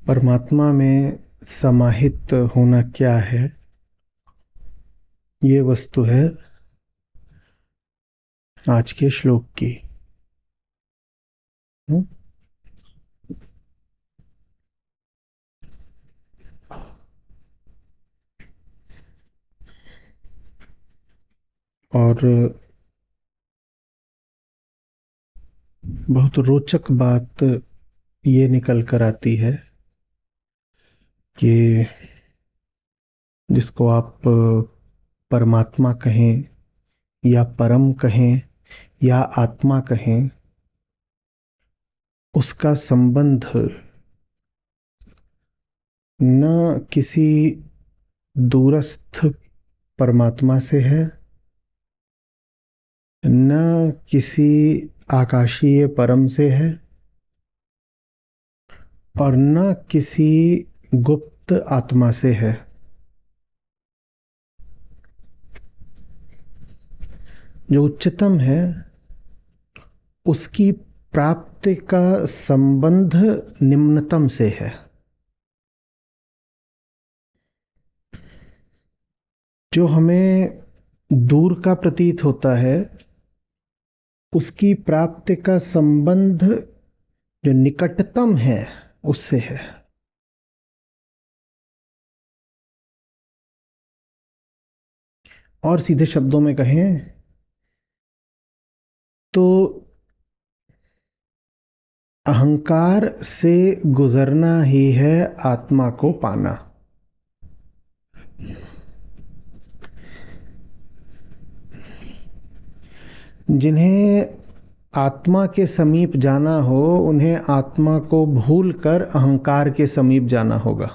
परमात्मा में समाहित होना क्या है, ये वस्तु है आज के श्लोक की। हम्म? और बहुत रोचक बात ये निकल कर आती है कि जिसको आप परमात्मा कहें या परम कहें या आत्मा कहें, उसका संबंध न किसी दूरस्थ परमात्मा से है, न किसी आकाशीय परम से है, और न किसी गुप्त आत्मा से है। जो उच्चतम है उसकी प्राप्ति का संबंध निम्नतम से है। जो हमें दूर का प्रतीत होता है उसकी प्राप्ति का संबंध जो निकटतम है उससे है। और सीधे शब्दों में कहें तो अहंकार से गुजरना ही है आत्मा को पाना। जिन्हें आत्मा के समीप जाना हो उन्हें आत्मा को भूलकर अहंकार के समीप जाना होगा।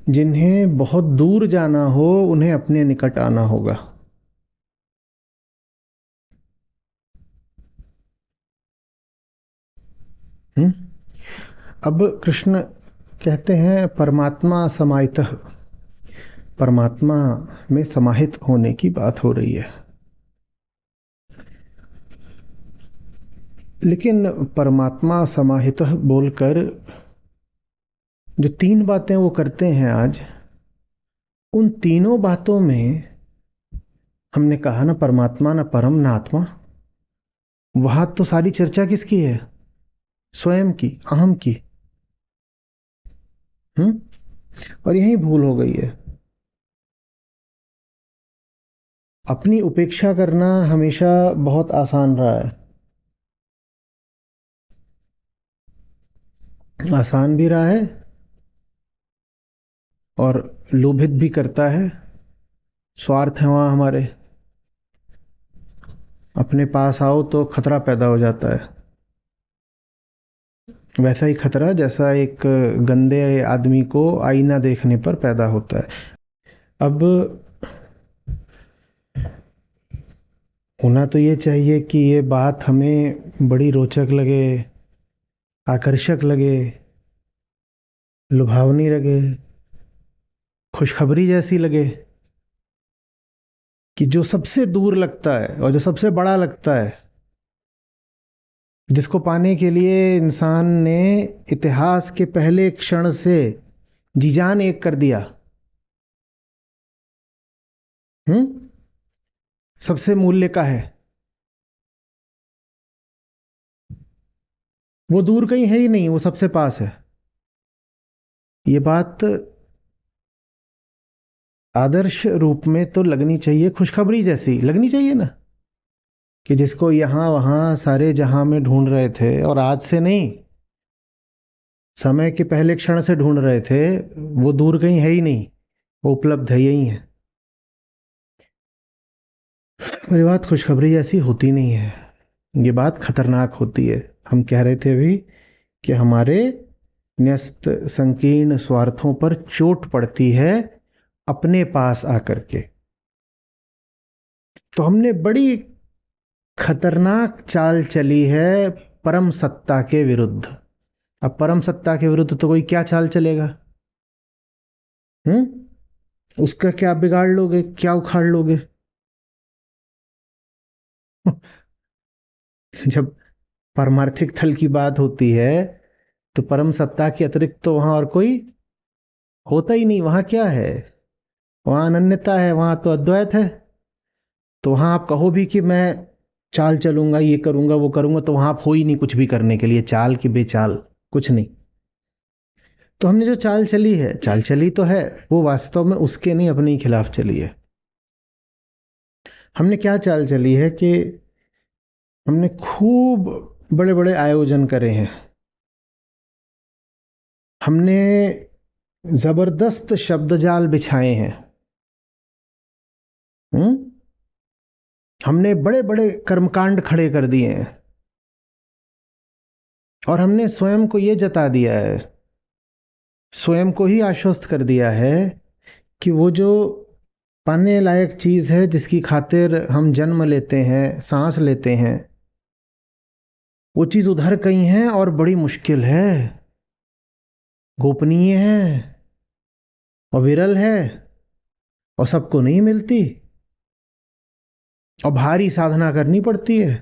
जिन्हें बहुत दूर जाना हो उन्हें अपने निकट आना होगा। हम्म? अब कृष्ण कहते हैं परमात्मा समाहितः, परमात्मा में समाहित होने की बात हो रही है। लेकिन परमात्मा समाहितः बोलकर जो तीन बातें वो करते हैं आज, उन तीनों बातों में हमने कहा ना परमात्मा, ना परम, ना आत्मा। वहां तो सारी चर्चा किसकी है? स्वयं की, अहम की। और यही भूल हो गई है। अपनी उपेक्षा करना हमेशा बहुत आसान रहा है, आसान भी रहा है और लोभित भी करता है। स्वार्थ है वहां हमारे, अपने पास आओ तो खतरा पैदा हो जाता है। वैसा ही खतरा जैसा एक गंदे आदमी को आईना देखने पर पैदा होता है। अब होना तो ये चाहिए कि ये बात हमें बड़ी रोचक लगे, आकर्षक लगे, लुभावनी लगे, खुशखबरी जैसी लगे, कि जो सबसे दूर लगता है और जो सबसे बड़ा लगता है, जिसको पाने के लिए इंसान ने इतिहास के पहले क्षण से जी जान एक कर दिया, सबसे मूल्य का है, वो दूर कहीं है ही नहीं, वो सबसे पास है। ये बात आदर्श रूप में तो लगनी चाहिए, खुशखबरी जैसी लगनी चाहिए ना, कि जिसको यहां वहां सारे जहां में ढूंढ रहे थे और आज से नहीं, समय के पहले क्षण से ढूंढ रहे थे, वो दूर कहीं है ही नहीं, वो उपलब्ध है, यही है। पर ये बात खुशखबरी जैसी होती नहीं है, ये बात खतरनाक होती है। हम कह रहे थे अभी कि हमारे न्यस्त संकीर्ण स्वार्थों पर चोट पड़ती है अपने पास आकर के। तो हमने बड़ी खतरनाक चाल चली है परम सत्ता के विरुद्ध। अब परम सत्ता के विरुद्ध तो कोई क्या चाल चलेगा? उसका क्या बिगाड़ लोगे, क्या उखाड़ लोगे? जब पारमार्थिक थल की बात होती है तो परम सत्ता के अतिरिक्त तो वहां और कोई होता ही नहीं। वहां क्या है? वहां अनन्यता है, वहां तो अद्वैत है। तो वहां आप कहो भी कि मैं चाल चलूंगा, ये करूंगा, वो करूंगा, तो वहां आप हो ही नहीं कुछ भी करने के लिए, चाल की बेचाल, कुछ नहीं। तो हमने जो चाल चली है, चाल चली तो है, वो वास्तव में उसके नहीं, अपने ही खिलाफ चली है। हमने क्या चाल चली है कि हमने खूब बड़े बड़े आयोजन करे हैं, हमने जबरदस्त शब्दजाल बिछाए हैं, हमने बड़े बड़े कर्मकांड खड़े कर दिए हैं, और हमने स्वयं को ये जता दिया है, स्वयं को ही आश्वस्त कर दिया है कि वो जो पाने लायक चीज है, जिसकी खातिर हम जन्म लेते हैं, सांस लेते हैं, वो चीज उधर कहीं है और बड़ी मुश्किल है, गोपनीय है और विरल है और सबको नहीं मिलती और भारी साधना करनी पड़ती है।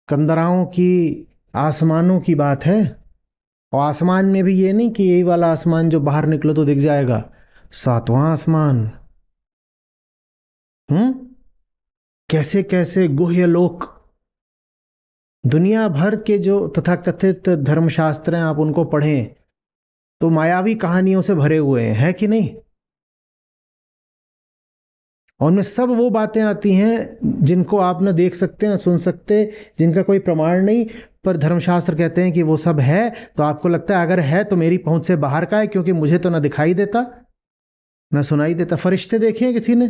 कंदराओं की, आसमानों की बात है। और आसमान में भी ये नहीं कि यही वाला आसमान जो बाहर निकलो तो दिख जाएगा, सातवां आसमान। कैसे कैसे गुह्य लोक, दुनिया भर के जो तथाकथित धर्मशास्त्र हैं, आप उनको पढ़ें तो मायावी कहानियों से भरे हुए हैं, है कि नहीं? और उनमें सब वो बातें आती हैं जिनको आप न देख सकते न सुन सकते, जिनका कोई प्रमाण नहीं, पर धर्मशास्त्र कहते हैं कि वो सब है। तो आपको लगता है अगर है तो मेरी पहुंच से बाहर का है, क्योंकि मुझे तो ना दिखाई देता ना सुनाई देता। फरिश्ते देखे हैं किसी ने?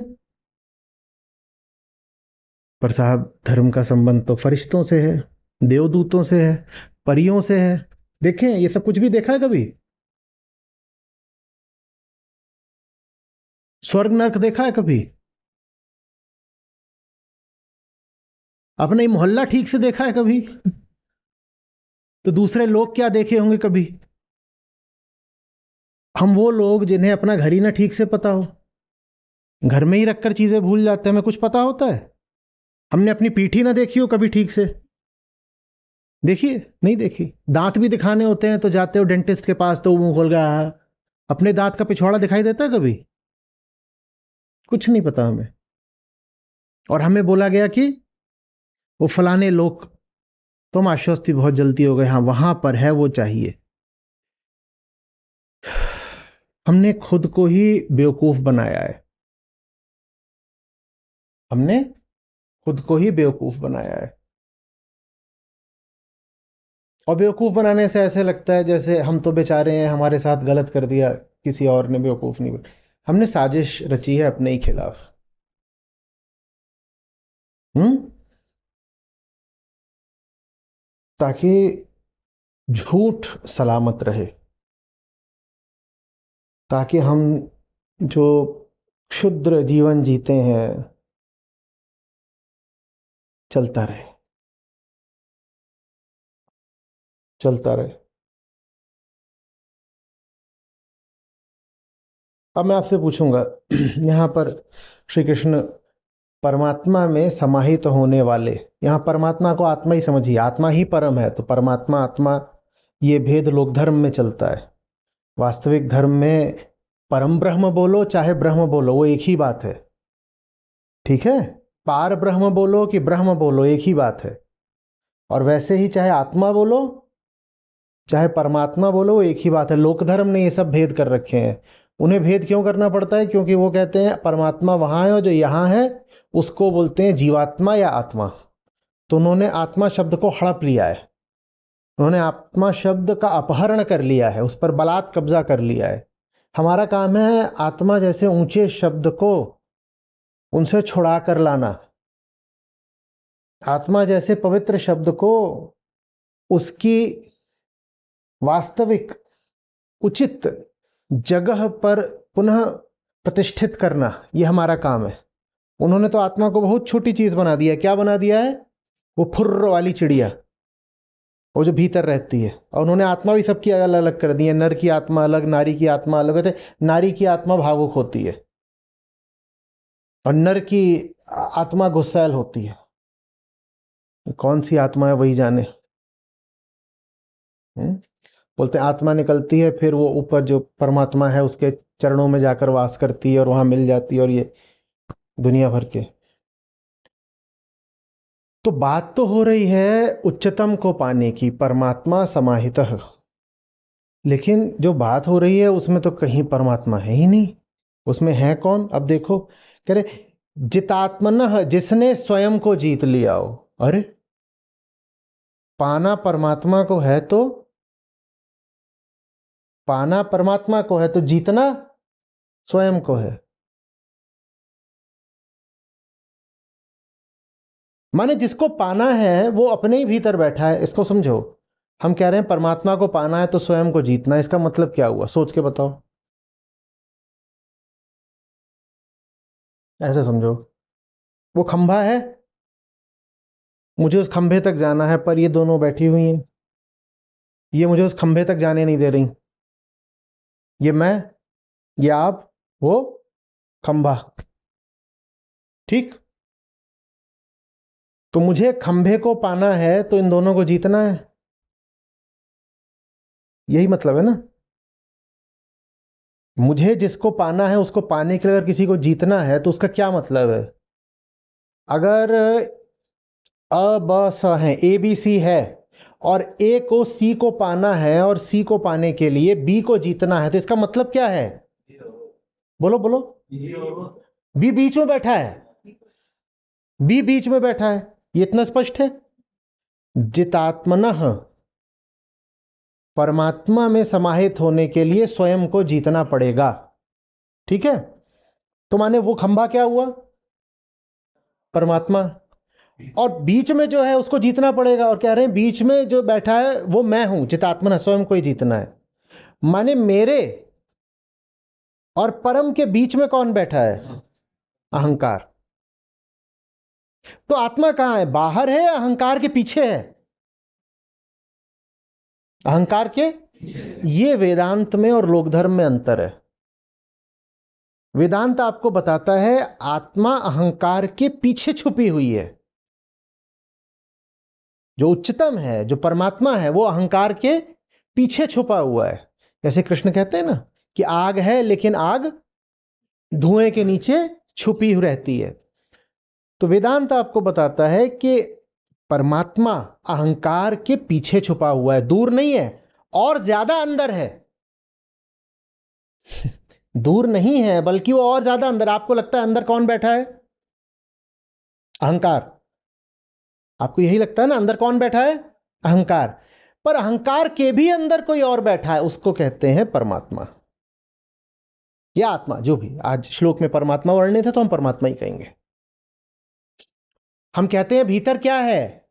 पर साहब, धर्म का संबंध तो फरिश्तों से है, देवदूतों से है, परियों से है। देखें, ये सब कुछ भी देखा है कभी? स्वर्ग नर्क देखा है कभी? अपना ही मोहल्ला ठीक से देखा है कभी? तो दूसरे लोग क्या देखे होंगे कभी? हम वो लोग जिन्हें अपना घर ही ना ठीक से पता हो, घर में ही रखकर चीजें भूल जाते हैं, हमें कुछ पता होता है? हमने अपनी पीठी ना देखी हो कभी ठीक से? देखिए, नहीं देखी। दांत भी दिखाने होते हैं तो जाते हो डेंटिस्ट के पास, तो मुंह खोल गया, अपने दांत का पिछवाड़ा दिखाई देता है कभी? कुछ नहीं पता हमें। और हमें बोला गया कि वो फलाने लोग, तो हम आश्वस्ति बहुत जल्दी हो गए, हाँ वहां पर है, वो चाहिए। हमने खुद को ही बेवकूफ बनाया है, हमने खुद को ही बेवकूफ बनाया है। और बेवकूफ बनाने से ऐसे लगता है जैसे हम तो बेचारे हैं, हमारे साथ गलत कर दिया, किसी और ने बेवकूफ नहीं बना। हमने साजिश रची है अपने ही खिलाफ। हम्म ताकि झूठ सलामत रहे, ताकि हम जो क्षुद्र जीवन जीते हैं चलता रहे, चलता रहे। अब मैं आपसे पूछूंगा, यहाँ पर श्री कृष्ण परमात्मा में समाहित होने वाले, यहाँ परमात्मा को आत्मा ही समझिए, आत्मा ही परम है, तो परमात्मा आत्मा ये भेद लोक धर्म में चलता है। वास्तविक धर्म में परम ब्रह्म बोलो चाहे ब्रह्म बोलो, वो एक ही बात है। ठीक है? पार ब्रह्म बोलो कि ब्रह्म बोलो, एक ही बात है। और वैसे ही चाहे आत्मा बोलो चाहे परमात्मा बोलो, वो एक ही बात है। लोक धर्म ने ये सब भेद कर रखे हैं। उन्हें भेद क्यों करना पड़ता है? क्योंकि वो कहते हैं परमात्मा वहां है और जो यहां है उसको बोलते हैं जीवात्मा या आत्मा। तो उन्होंने आत्मा शब्द को हड़प लिया है, उन्होंने आत्मा शब्द का अपहरण कर लिया है, उस पर बलात् कब्जा कर लिया है। हमारा काम है आत्मा जैसे ऊंचे शब्द को उनसे छुड़ा कर लाना, आत्मा जैसे पवित्र शब्द को उसकी वास्तविक उचित जगह पर पुनः प्रतिष्ठित करना, यह हमारा काम है। उन्होंने तो आत्मा को बहुत छोटी चीज बना दिया है। क्या बना दिया है? वो फुर्र वाली चिड़िया, वो जो भीतर रहती है। और उन्होंने आत्मा भी सबकी अलग अलग कर दी है, नर की आत्मा अलग, नारी की आत्मा अलग है। नारी की आत्मा भावुक होती है और नर की आत्मा गुस्सैल होती है। कौन सी आत्मा है वही जाने। बोलते हैं आत्मा निकलती है, फिर वो ऊपर जो परमात्मा है उसके चरणों में जाकर वास करती है और वहां मिल जाती है, और ये दुनिया भर के। तो बात तो हो रही है उच्चतम को पाने की, परमात्मा समाहितः, लेकिन जो बात हो रही है उसमें तो कहीं परमात्मा है ही नहीं। उसमें है कौन? अब देखो, कह रहे जितात्मनः, जिसने स्वयं को जीत लिया हो। अरे पाना परमात्मा को है तो, पाना परमात्मा को है तो जीतना स्वयं को है। माने जिसको पाना है वो अपने ही भीतर बैठा है, इसको समझो। हम कह रहे हैं परमात्मा को पाना है तो स्वयं को जीतना, इसका मतलब क्या हुआ? सोच के बताओ, ऐसे समझो। वो खंभा है, मुझे उस खंभे तक जाना है, पर ये दोनों बैठी हुई हैं, ये मुझे उस खंभे तक जाने नहीं दे रही। ये मैं, ये आप, वो खंभा। ठीक? तो मुझे खंभे को पाना है तो इन दोनों को जीतना है, यही मतलब है ना। मुझे जिसको पाना है उसको पाने के लिए अगर किसी को जीतना है तो उसका क्या मतलब है? अगर अ ब स है, ए बी सी है, और ए को सी को पाना है और सी को पाने के लिए बी को जीतना है, तो इसका मतलब क्या है? बोलो बोलो। बी बीच में बैठा है, बी बीच में बैठा है, ये इतना स्पष्ट है। जितात्मनः, परमात्मा में समाहित होने के लिए स्वयं को जीतना पड़ेगा। ठीक है? तो माने वो खंभा क्या हुआ? परमात्मा। और बीच में जो है उसको जीतना पड़ेगा, और कह रहे हैं बीच में जो बैठा है वो मैं हूं, जितात्मन, स्वयं को ही जीतना है। माने मेरे और परम के बीच में कौन बैठा है? अहंकार। तो आत्मा कहां है? बाहर है या अहंकार के पीछे है? अहंकार के, ये वेदांत में और लोक धर्म में अंतर है। वेदांत आपको बताता है आत्मा अहंकार के पीछे छुपी हुई है। जो उच्चतम है, जो परमात्मा है, वो अहंकार के पीछे छुपा हुआ है। जैसे कृष्ण कहते हैं ना कि आग है लेकिन आग धुएं के नीचे छुपी रहती है। तो वेदांत आपको बताता है कि परमात्मा अहंकार के पीछे छुपा हुआ है, दूर नहीं है, और ज्यादा अंदर है। दूर नहीं है बल्कि वो और ज्यादा अंदर। आपको लगता है अंदर कौन बैठा है? अहंकार। आपको यही लगता है ना अंदर कौन बैठा है? अहंकार। पर अहंकार के भी अंदर कोई और बैठा है, उसको कहते हैं परमात्मा या आत्मा। जो भी आज श्लोक में परमात्मा वर्णित है तो हम परमात्मा ही कहेंगे। हम कहते हैं भीतर क्या है,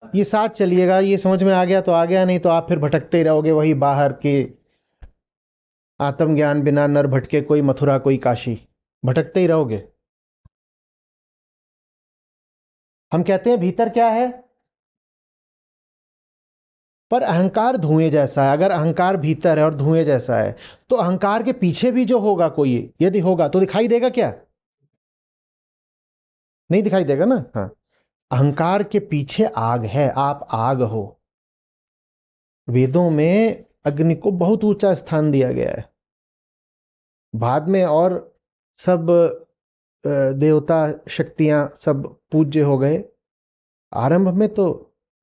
ये साथ चलिएगा, ये समझ में आ गया तो आ गया, नहीं तो आप फिर भटकते ही रहोगे वही बाहर के। आत्मज्ञान बिना नर भटके, कोई मथुरा कोई काशी, भटकते ही रहोगे। हम कहते हैं भीतर क्या है, पर अहंकार धुएं जैसा है। अगर अहंकार भीतर है और धुएं जैसा है तो अहंकार के पीछे भी जो होगा कोई, यदि होगा तो दिखाई देगा क्या? नहीं दिखाई देगा ना। हाँ, अहंकार के पीछे आग है, आप आग हो। वेदों में अग्नि को बहुत ऊंचा स्थान दिया गया है। बाद में और सब देवता शक्तियां सब पूज्य हो गए, आरंभ में तो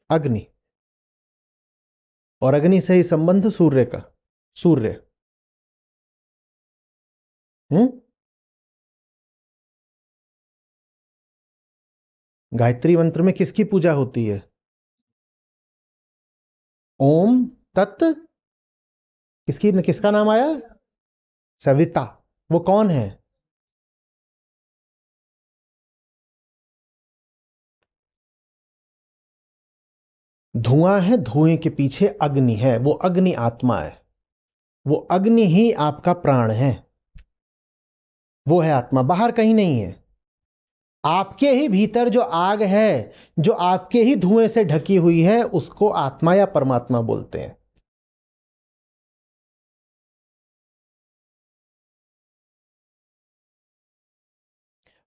अग्नि, और अग्नि से ही संबंध सूर्य का। सूर्य। हम्म। गायत्री मंत्र में किसकी पूजा होती है? ओम तत्, किसकी, किसका नाम आया? सविता। वो कौन है? धुआं है, धुएं के पीछे अग्नि है, वो अग्नि आत्मा है। वो अग्नि ही आपका प्राण है, वो है आत्मा, बाहर कहीं नहीं है। आपके ही भीतर जो आग है, जो आपके ही धुएं से ढकी हुई है, उसको आत्मा या परमात्मा बोलते हैं।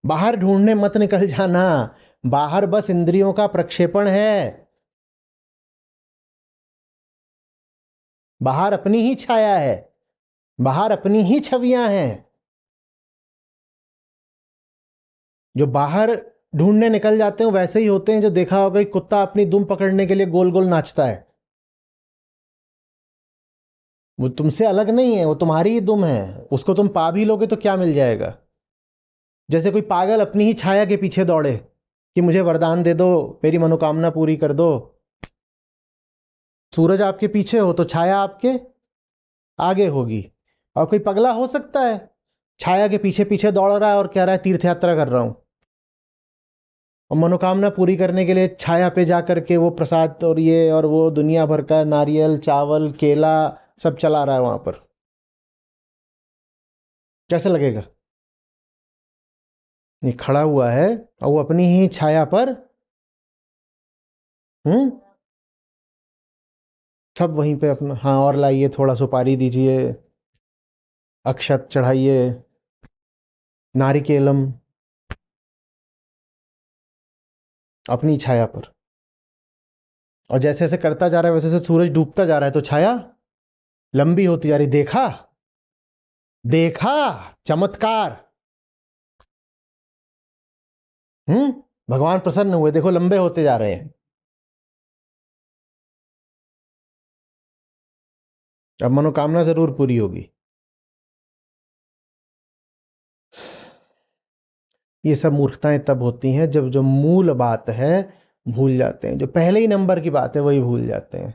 बाहर ढूंढने मत निकल जाना, बाहर बस इंद्रियों का प्रक्षेपण है। बाहर अपनी ही छाया है, बाहर अपनी ही छवियां हैं। जो बाहर ढूंढने निकल जाते हैं वैसे ही होते हैं जो देखा होगा कि कुत्ता अपनी दुम पकड़ने के लिए गोल गोल नाचता है। वो तुमसे अलग नहीं है, वो तुम्हारी ही दुम है। उसको तुम पा भी लोगे तो क्या मिल जाएगा। जैसे कोई पागल अपनी ही छाया के पीछे दौड़े कि मुझे वरदान दे दो, मेरी मनोकामना पूरी कर दो। सूरज आपके पीछे हो तो छाया आपके आगे होगी। और कोई पगला हो सकता है छाया के पीछे पीछे दौड़ रहा है और कह रहा है तीर्थ यात्रा कर रहा हूं, और मनोकामना पूरी करने के लिए छाया पे जा करके वो प्रसाद और ये और वो दुनिया भर का नारियल चावल केला सब चला रहा है वहां पर। कैसे लगेगा। ये खड़ा हुआ है और वो अपनी ही छाया पर सब वहीं पे अपना, हाँ और लाइए, थोड़ा सुपारी दीजिए, अक्षत चढ़ाइए, नारिकेलम, अपनी छाया पर। और जैसे जैसे करता जा रहा है वैसे वैसे सूरज डूबता जा रहा है तो छाया लंबी होती जा रही। देखा, देखा चमत्कार। भगवान प्रसन्न हुए, देखो लंबे होते जा रहे हैं। अब मनोकामना जरूर पूरी होगी। ये सब मूर्खताएं तब होती हैं जब जो मूल बात है भूल जाते हैं। जो पहले ही नंबर की बात है वही भूल जाते हैं।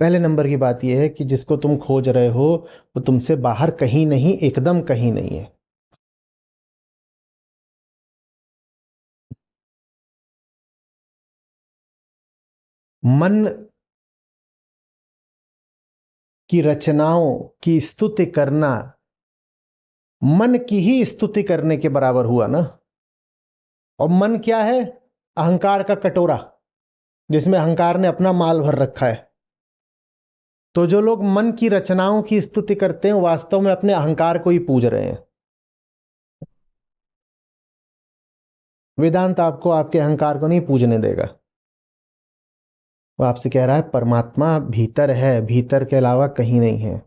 पहले नंबर की बात यह है कि जिसको तुम खोज रहे हो वो तुमसे बाहर कहीं नहीं, एकदम कहीं नहीं है। मन की रचनाओं की स्तुति करना मन की ही स्तुति करने के बराबर हुआ ना। और मन क्या है, अहंकार का कटोरा जिसमें अहंकार ने अपना माल भर रखा है। तो जो लोग मन की रचनाओं की स्तुति करते हैं वास्तव में अपने अहंकार को ही पूज रहे हैं। वेदांत आपको आपके अहंकार को नहीं पूजने देगा। वो आपसे कह रहा है परमात्मा भीतर है, भीतर के अलावा कहीं नहीं है।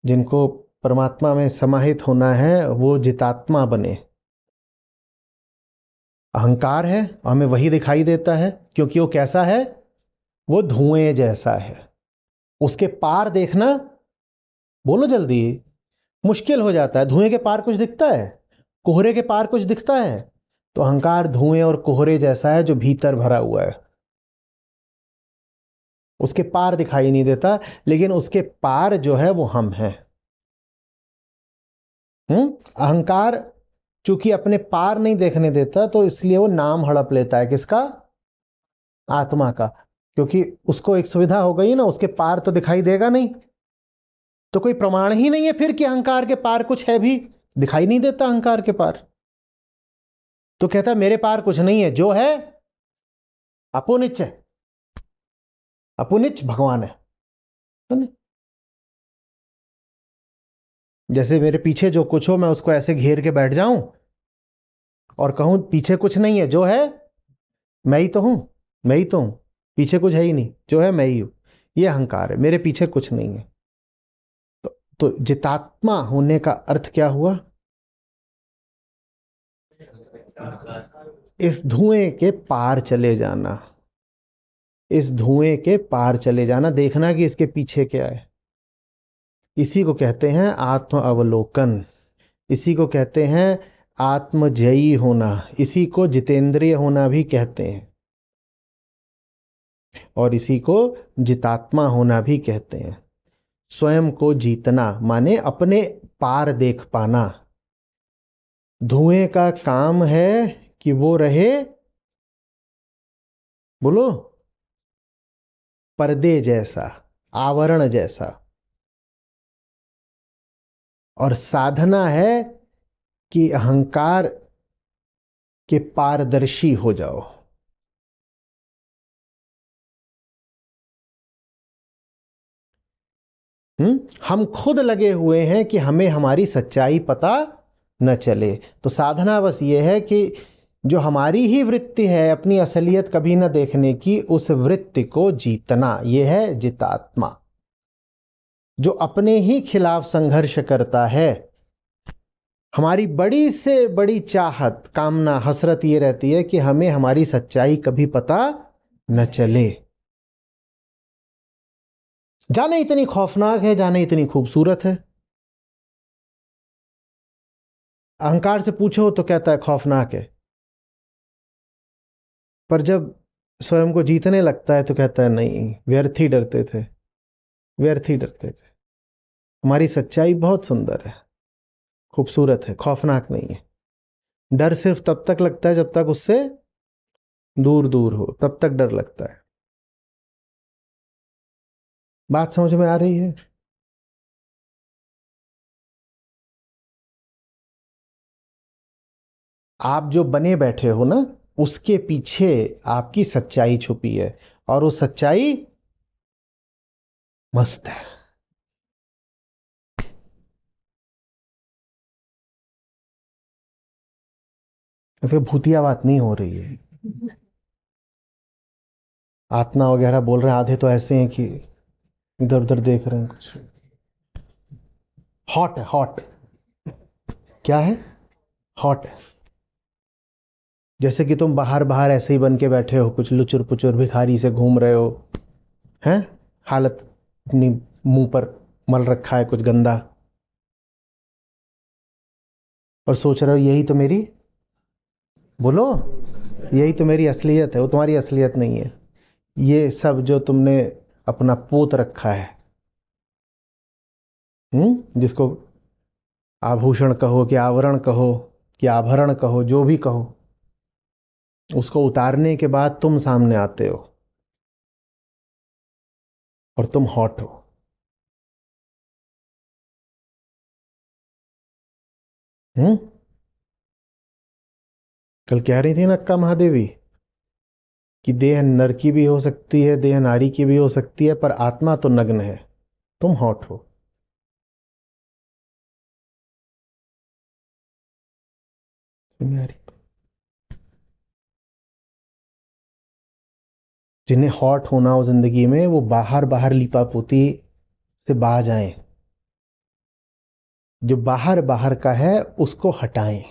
जिनको परमात्मा में समाहित होना है वो जितात्मा बने। अहंकार है और हमें वही दिखाई देता है क्योंकि वो कैसा है, वो धुएं जैसा है। उसके पार देखना, बोलो जल्दी, मुश्किल हो जाता है। धुएं के पार कुछ दिखता है, कोहरे के पार कुछ दिखता है। तो अहंकार धुएं और कोहरे जैसा है जो भीतर भरा हुआ है। उसके पार दिखाई नहीं देता, लेकिन उसके पार जो है वो हम हैं। अहंकार चूंकि अपने पार नहीं देखने देता तो इसलिए वो नाम हड़प लेता है। किसका, आत्मा का। क्योंकि उसको एक सुविधा हो गई ना, उसके पार तो दिखाई देगा नहीं, तो कोई प्रमाण ही नहीं है फिर कि अहंकार के पार कुछ है भी। दिखाई नहीं देता अहंकार के पार, तो कहता है मेरे पार कुछ नहीं है, जो है अपुनिच है। अपुनिच भगवान है तो नहीं? जैसे मेरे पीछे जो कुछ हो मैं उसको ऐसे घेर के बैठ जाऊं और कहूं पीछे कुछ नहीं है, जो है मैं ही तो हूं, मैं ही तो हूं, पीछे कुछ है ही नहीं, जो है मैं ही हूं। ये अहंकार है, मेरे पीछे कुछ नहीं है। तो जितात्मा होने का अर्थ क्या हुआ, इस धुएं के पार चले जाना, इस धुएं के पार चले जाना, देखना कि इसके पीछे क्या है। इसी को कहते हैं आत्म अवलोकन, इसी को कहते हैं आत्मजयी होना, इसी को जितेंद्रिय होना भी कहते हैं, और इसी को जितात्मा होना भी कहते हैं। स्वयं को जीतना माने अपने पार देख पाना। धुएं का काम है कि वो रहे, बोलो, पर्दे जैसा, आवरण जैसा, और साधना है कि अहंकार के पारदर्शी हो जाओ। हम खुद लगे हुए हैं कि हमें हमारी सच्चाई पता न चले। तो साधना बस ये है कि जो हमारी ही वृत्ति है अपनी असलियत कभी न देखने की, उस वृत्ति को जीतना, यह है जितात्मा। जो अपने ही खिलाफ संघर्ष करता है। हमारी बड़ी से बड़ी चाहत, कामना, हसरत ये रहती है कि हमें हमारी सच्चाई कभी पता न चले। जाने इतनी खौफनाक है, जाने इतनी खूबसूरत है। अहंकार से पूछो तो कहता है खौफनाक है, पर जब स्वयं को जीतने लगता है तो कहता है नहीं, व्यर्थ ही डरते थे, व्यर्थ ही डरते थे। हमारी सच्चाई बहुत सुंदर है, खूबसूरत है, खौफनाक नहीं है। डर सिर्फ तब तक लगता है जब तक उससे दूर दूर हो, तब तक डर लगता है। बात समझ में आ रही है? आप जो बने बैठे हो ना, उसके पीछे आपकी सच्चाई छुपी है, और वो सच्चाई मस्त है। ऐसे भूतिया बात नहीं हो रही है। आत्मा वगैरह बोल रहे हैं, आधे तो ऐसे हैं कि इधर उधर देख रहे हैं। कुछ हॉट है, हॉट। क्या है? हॉट है। जैसे कि तुम बाहर बाहर ऐसे ही बन के बैठे हो, कुछ लुचुर पुचुर भिखारी से घूम रहे हो, हैं? हालत अपनी मुंह पर मल रखा है कुछ गंदा, और सोच रहे हो यही तो मेरी, बोलो, यही तो मेरी असलियत है। वो तुम्हारी असलियत नहीं है। ये सब जो तुमने अपना पोत रखा है, जिसको आभूषण कहो कि आवरण कहो कि आभरण कहो, जो भी कहो, उसको उतारने के बाद तुम सामने आते हो और तुम हॉट हो। हम्म कल कह रही थी ना अक्का महादेवी कि देह नर की भी हो सकती है, देह नारी की भी हो सकती है, पर आत्मा तो नग्न है। तुम हॉट हो। जिन्हें हॉट होना हो जिंदगी में, वो बाहर बाहर लिपापोती से बाज आए। जो बाहर बाहर का है उसको हटाएं।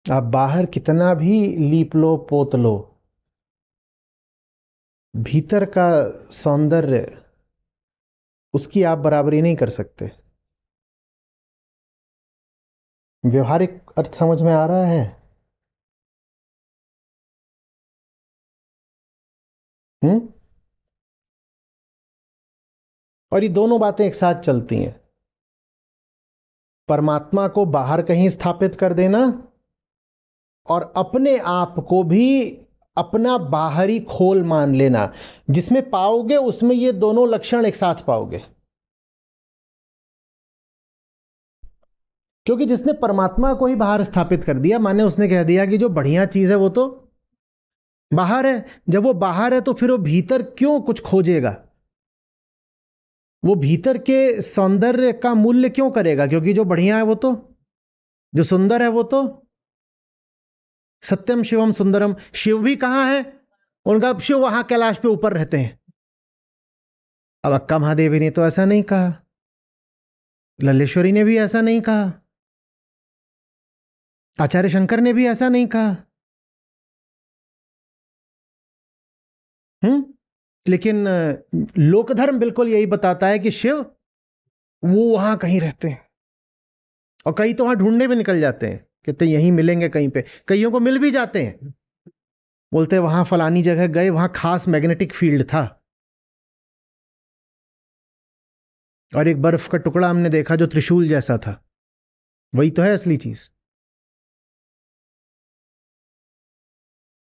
आप बाहर कितना भी लीप लो पोत लो, भीतर का सौंदर्य उसकी आप बराबरी नहीं कर सकते। व्यवहारिक अर्थ समझ में आ रहा है? हम्म और ये दोनों बातें एक साथ चलती हैं। परमात्मा को बाहर कहीं स्थापित कर देना, और अपने आप को भी अपना बाहरी खोल मान लेना। जिसमें पाओगे उसमें ये दोनों लक्षण एक साथ पाओगे। क्योंकि जिसने परमात्मा को ही बाहर स्थापित कर दिया, माने उसने कह दिया कि जो बढ़िया चीज है वो तो बाहर है। जब वो बाहर है तो फिर वो भीतर क्यों कुछ खोजेगा? वो भीतर के सौंदर्य का मूल्य क्यों करेगा? क्योंकि जो बढ़िया है वो तो, जो सुंदर है वो तो सत्यम शिवम सुंदरम। शिव भी कहां है? उनका शिव वहां कैलाश पे ऊपर रहते हैं। अब अक्का महादेवी ने तो ऐसा नहीं कहा, लल्लेश्वरी ने भी ऐसा नहीं कहा, आचार्य शंकर ने भी ऐसा नहीं कहा। लेकिन लोकधर्म बिल्कुल यही बताता है कि शिव वो वहां कहीं रहते हैं, और कई तो वहां ढूंढने भी निकल जाते हैं, कहते यहीं मिलेंगे कहीं पे। कईयों को मिल भी जाते हैं, बोलते वहां फलानी जगह गए, वहां खास मैग्नेटिक फील्ड था, और एक बर्फ का टुकड़ा हमने देखा जो त्रिशूल जैसा था। वही तो है असली चीज।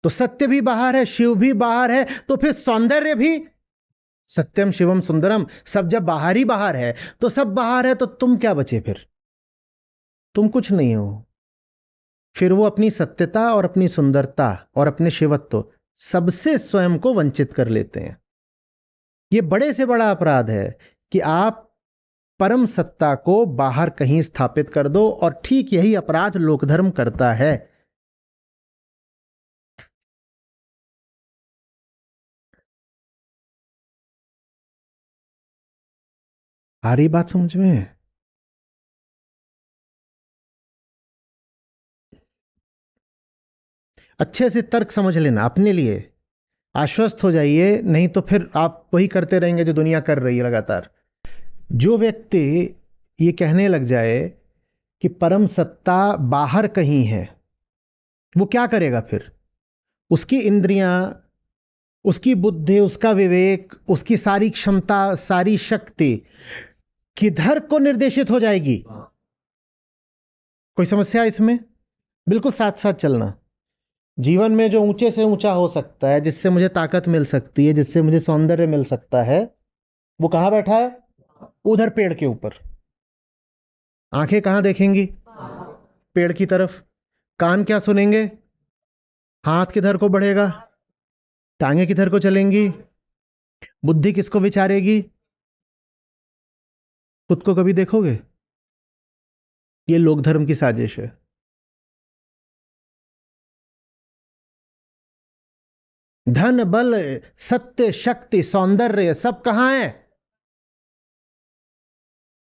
तो सत्य भी बाहर है, शिव भी बाहर है, तो फिर सौंदर्य भी सत्यम शिवम सुंदरम। सब जब बाहर ही बाहर है तो सब बाहर है, तो तुम क्या बचे फिर? तुम कुछ नहीं हो। फिर वो अपनी सत्यता और अपनी सुंदरता और अपने शिवत्व सबसे स्वयं को वंचित कर लेते हैं। ये बड़े से बड़ा अपराध है कि आप परम सत्ता को बाहर कहीं स्थापित कर दो, और ठीक यही अपराध लोक धर्म करता है। आ रही बात समझ में? अच्छे से तर्क समझ लेना अपने लिए, आश्वस्त हो जाइए, नहीं तो फिर आप वही करते रहेंगे जो दुनिया कर रही है लगातार। जो व्यक्ति ये कहने लग जाए कि परम सत्ता बाहर कहीं है, वो क्या करेगा फिर? उसकी इंद्रियां, उसकी बुद्धि, उसका विवेक, उसकी सारी क्षमता, सारी शक्ति किधर को निर्देशित हो जाएगी? कोई समस्या इसमें? बिल्कुल साथ साथ चलना। जीवन में जो ऊंचे से ऊंचा हो सकता है, जिससे मुझे ताकत मिल सकती है, जिससे मुझे सौंदर्य मिल सकता है, वो कहाँ बैठा है? उधर पेड़ के ऊपर। आंखें कहाँ देखेंगी? पेड़ की तरफ। कान क्या सुनेंगे? हाथ किधर को बढ़ेगा? टांगे किधर को चलेंगी? बुद्धि किसको विचारेगी? खुद को कभी देखोगे? ये लोक धर्म की साजिश है। धन, बल, सत्य, शक्ति, सौंदर्य सब कहां है?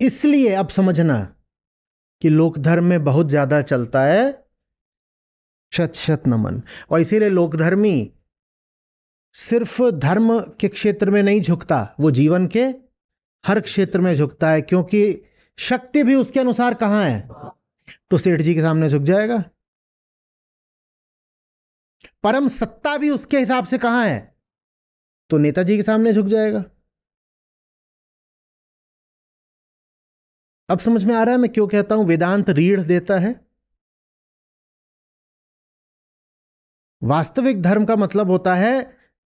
इसलिए अब समझना कि लोक धर्म में बहुत ज्यादा चलता है शत शत नमन। और इसीलिए लोकधर्मी सिर्फ धर्म के क्षेत्र में नहीं झुकता, वो जीवन के हर क्षेत्र में झुकता है, क्योंकि शक्ति भी उसके अनुसार कहां है? तो सेठ जी के सामने झुक जाएगा। परम सत्ता भी उसके हिसाब से कहां है? तो नेताजी के सामने झुक जाएगा। अब समझ में आ रहा है मैं क्यों कहता हूं वेदांत रीढ़ देता है? वास्तविक धर्म का मतलब होता है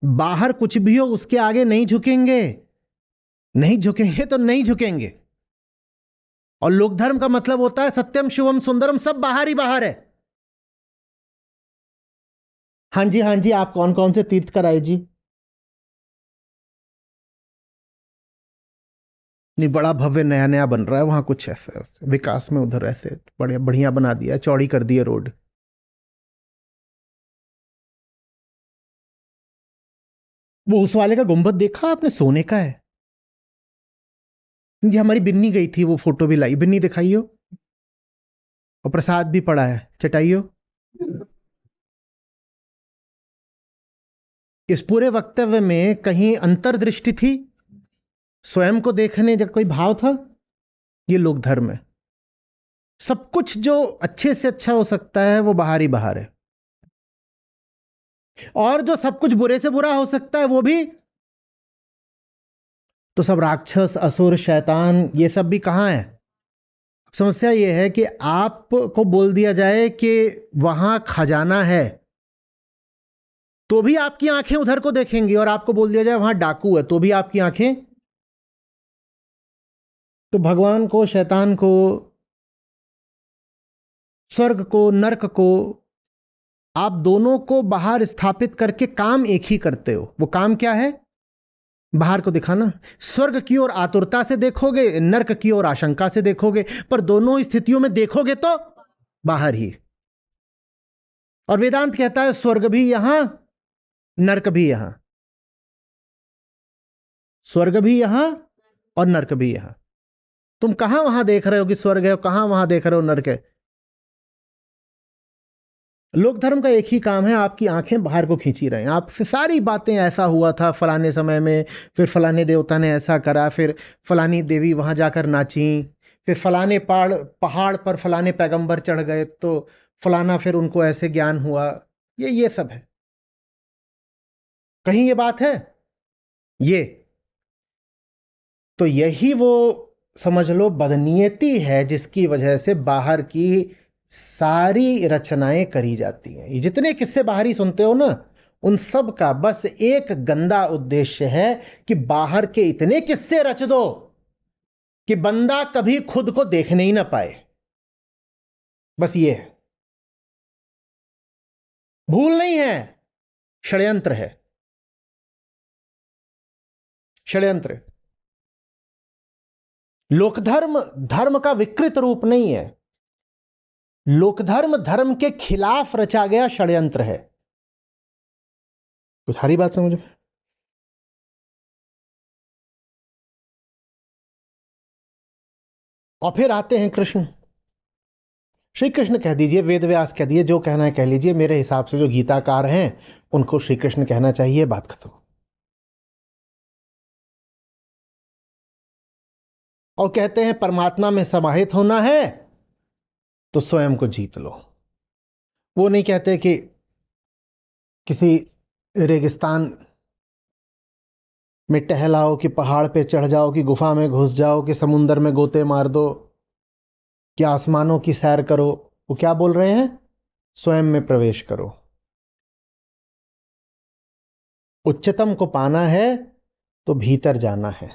बाहर कुछ भी हो उसके आगे नहीं झुकेंगे। नहीं झुकेंगे तो नहीं झुकेंगे। और लोक धर्म का मतलब होता है सत्यम, शिवम, सुंदरम सब बाहर ही बाहर है। हाँ जी, हाँ जी, आप कौन कौन से तीर्थ कराए जी? नहीं, बड़ा भव्य नया नया बन रहा है वहां, कुछ ऐसे विकास में उधर ऐसे बड़े बढ़िया बना दिया, चौड़ी कर दी है रोड। वो उस वाले का गुंबद देखा आपने? सोने का है जी। हमारी बिन्नी गई थी, वो फोटो भी लाई, बिन्नी दिखाइयो। और प्रसाद भी पड़ा है, चटाइयो। इस पूरे वक्तव्य में कहीं अंतर्दृष्टि थी? स्वयं को देखने जब कोई भाव था? ये लोक धर्म है। सब कुछ जो अच्छे से अच्छा हो सकता है वो बाहर ही बाहर है, और जो सब कुछ बुरे से बुरा हो सकता है वो भी। तो सब राक्षस, असुर, शैतान, ये सब भी कहां है? समस्या ये है कि आपको बोल दिया जाए कि वहां खजाना है, तो भी आपकी आंखें उधर को देखेंगी, और आपको बोल दिया जाए वहां डाकू है, तो भी आपकी आंखें। तो भगवान को, शैतान को, स्वर्ग को, नरक को, आप दोनों को बाहर स्थापित करके काम एक ही करते हो। वो काम क्या है? बाहर को दिखाना। स्वर्ग की ओर आतुरता से देखोगे, नरक की ओर आशंका से देखोगे, पर दोनों स्थितियों में देखोगे तो बाहर ही। और वेदांत कहता है स्वर्ग भी यहां, नरक भी यहां। स्वर्ग भी यहां और नरक भी यहां। तुम कहां वहां देख रहे हो कि स्वर्ग है, कहां वहां देख रहे हो नरक है? लोक धर्म का एक ही काम है, आपकी आंखें बाहर को खींची रहे हैं। आपसे सारी बातें, ऐसा हुआ था फलाने समय में, फिर फलाने देवता ने ऐसा करा, फिर फलानी देवी वहां जाकर नाची, फिर फलाने पहाड़ पहाड़ पर फलाने पैगंबर चढ़ गए तो फलाना फिर उनको ऐसे ज्ञान हुआ। ये सब है। कहीं ये बात है? ये तो यही वो, समझ लो, बदनीयती है जिसकी वजह से बाहर की सारी रचनाएं करी जाती हैं। ये जितने किस्से बाहरी सुनते हो ना, उन सब का बस एक गंदा उद्देश्य है कि बाहर के इतने किस्से रच दो कि बंदा कभी खुद को देखने ही ना पाए। बस ये है। भूल नहीं है, षड्यंत्र है। षड्यंत्र। लोकधर्म धर्म का विकृत रूप नहीं है, लोकधर्म धर्म के खिलाफ रचा गया षड्यंत्र है। कुछ सारी बात समझ में? और फिर आते हैं कृष्ण। श्री कृष्ण कह दीजिए, वेद व्यास कह दिए, जो कहना है कह लीजिए, मेरे हिसाब से जो गीताकार हैं उनको श्री कृष्ण कहना चाहिए, बात खत्म। और कहते हैं परमात्मा में समाहित होना है तो स्वयं को जीत लो। वो नहीं कहते कि किसी रेगिस्तान में टहलाओ, कि पहाड़ पे चढ़ जाओ, कि गुफा में घुस जाओ, कि समुंदर में गोते मार दो, कि आसमानों की सैर करो। वो क्या बोल रहे हैं? स्वयं में प्रवेश करो। उच्चतम को पाना है तो भीतर जाना है।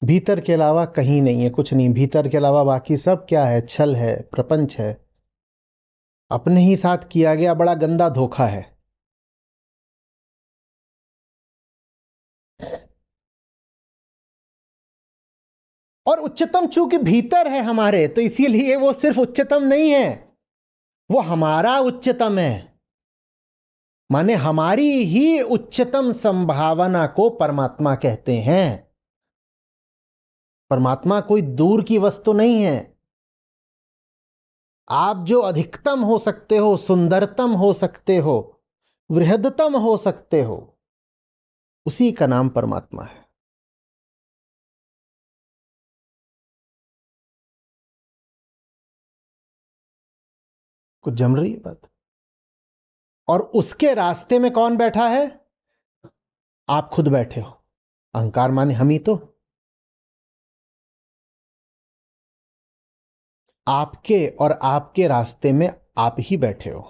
भीतर के अलावा कहीं नहीं है, कुछ नहीं। भीतर के अलावा बाकी सब क्या है? छल है, प्रपंच है, अपने ही साथ किया गया बड़ा गंदा धोखा है। और उच्चतम चूंकि भीतर है हमारे, तो इसीलिए वो सिर्फ उच्चतम नहीं है, वो हमारा उच्चतम है। माने हमारी ही उच्चतम संभावना को परमात्मा कहते हैं। परमात्मा कोई दूर की वस्तु नहीं है। आप जो अधिकतम हो सकते हो, सुंदरतम हो सकते हो, वृहदतम हो सकते हो, उसी का नाम परमात्मा है। कुछ जम रही है बात? और उसके रास्ते में कौन बैठा है? आप खुद बैठे हो। अहंकार माने हम ही तो। आपके और आपके रास्ते में आप ही बैठे हो।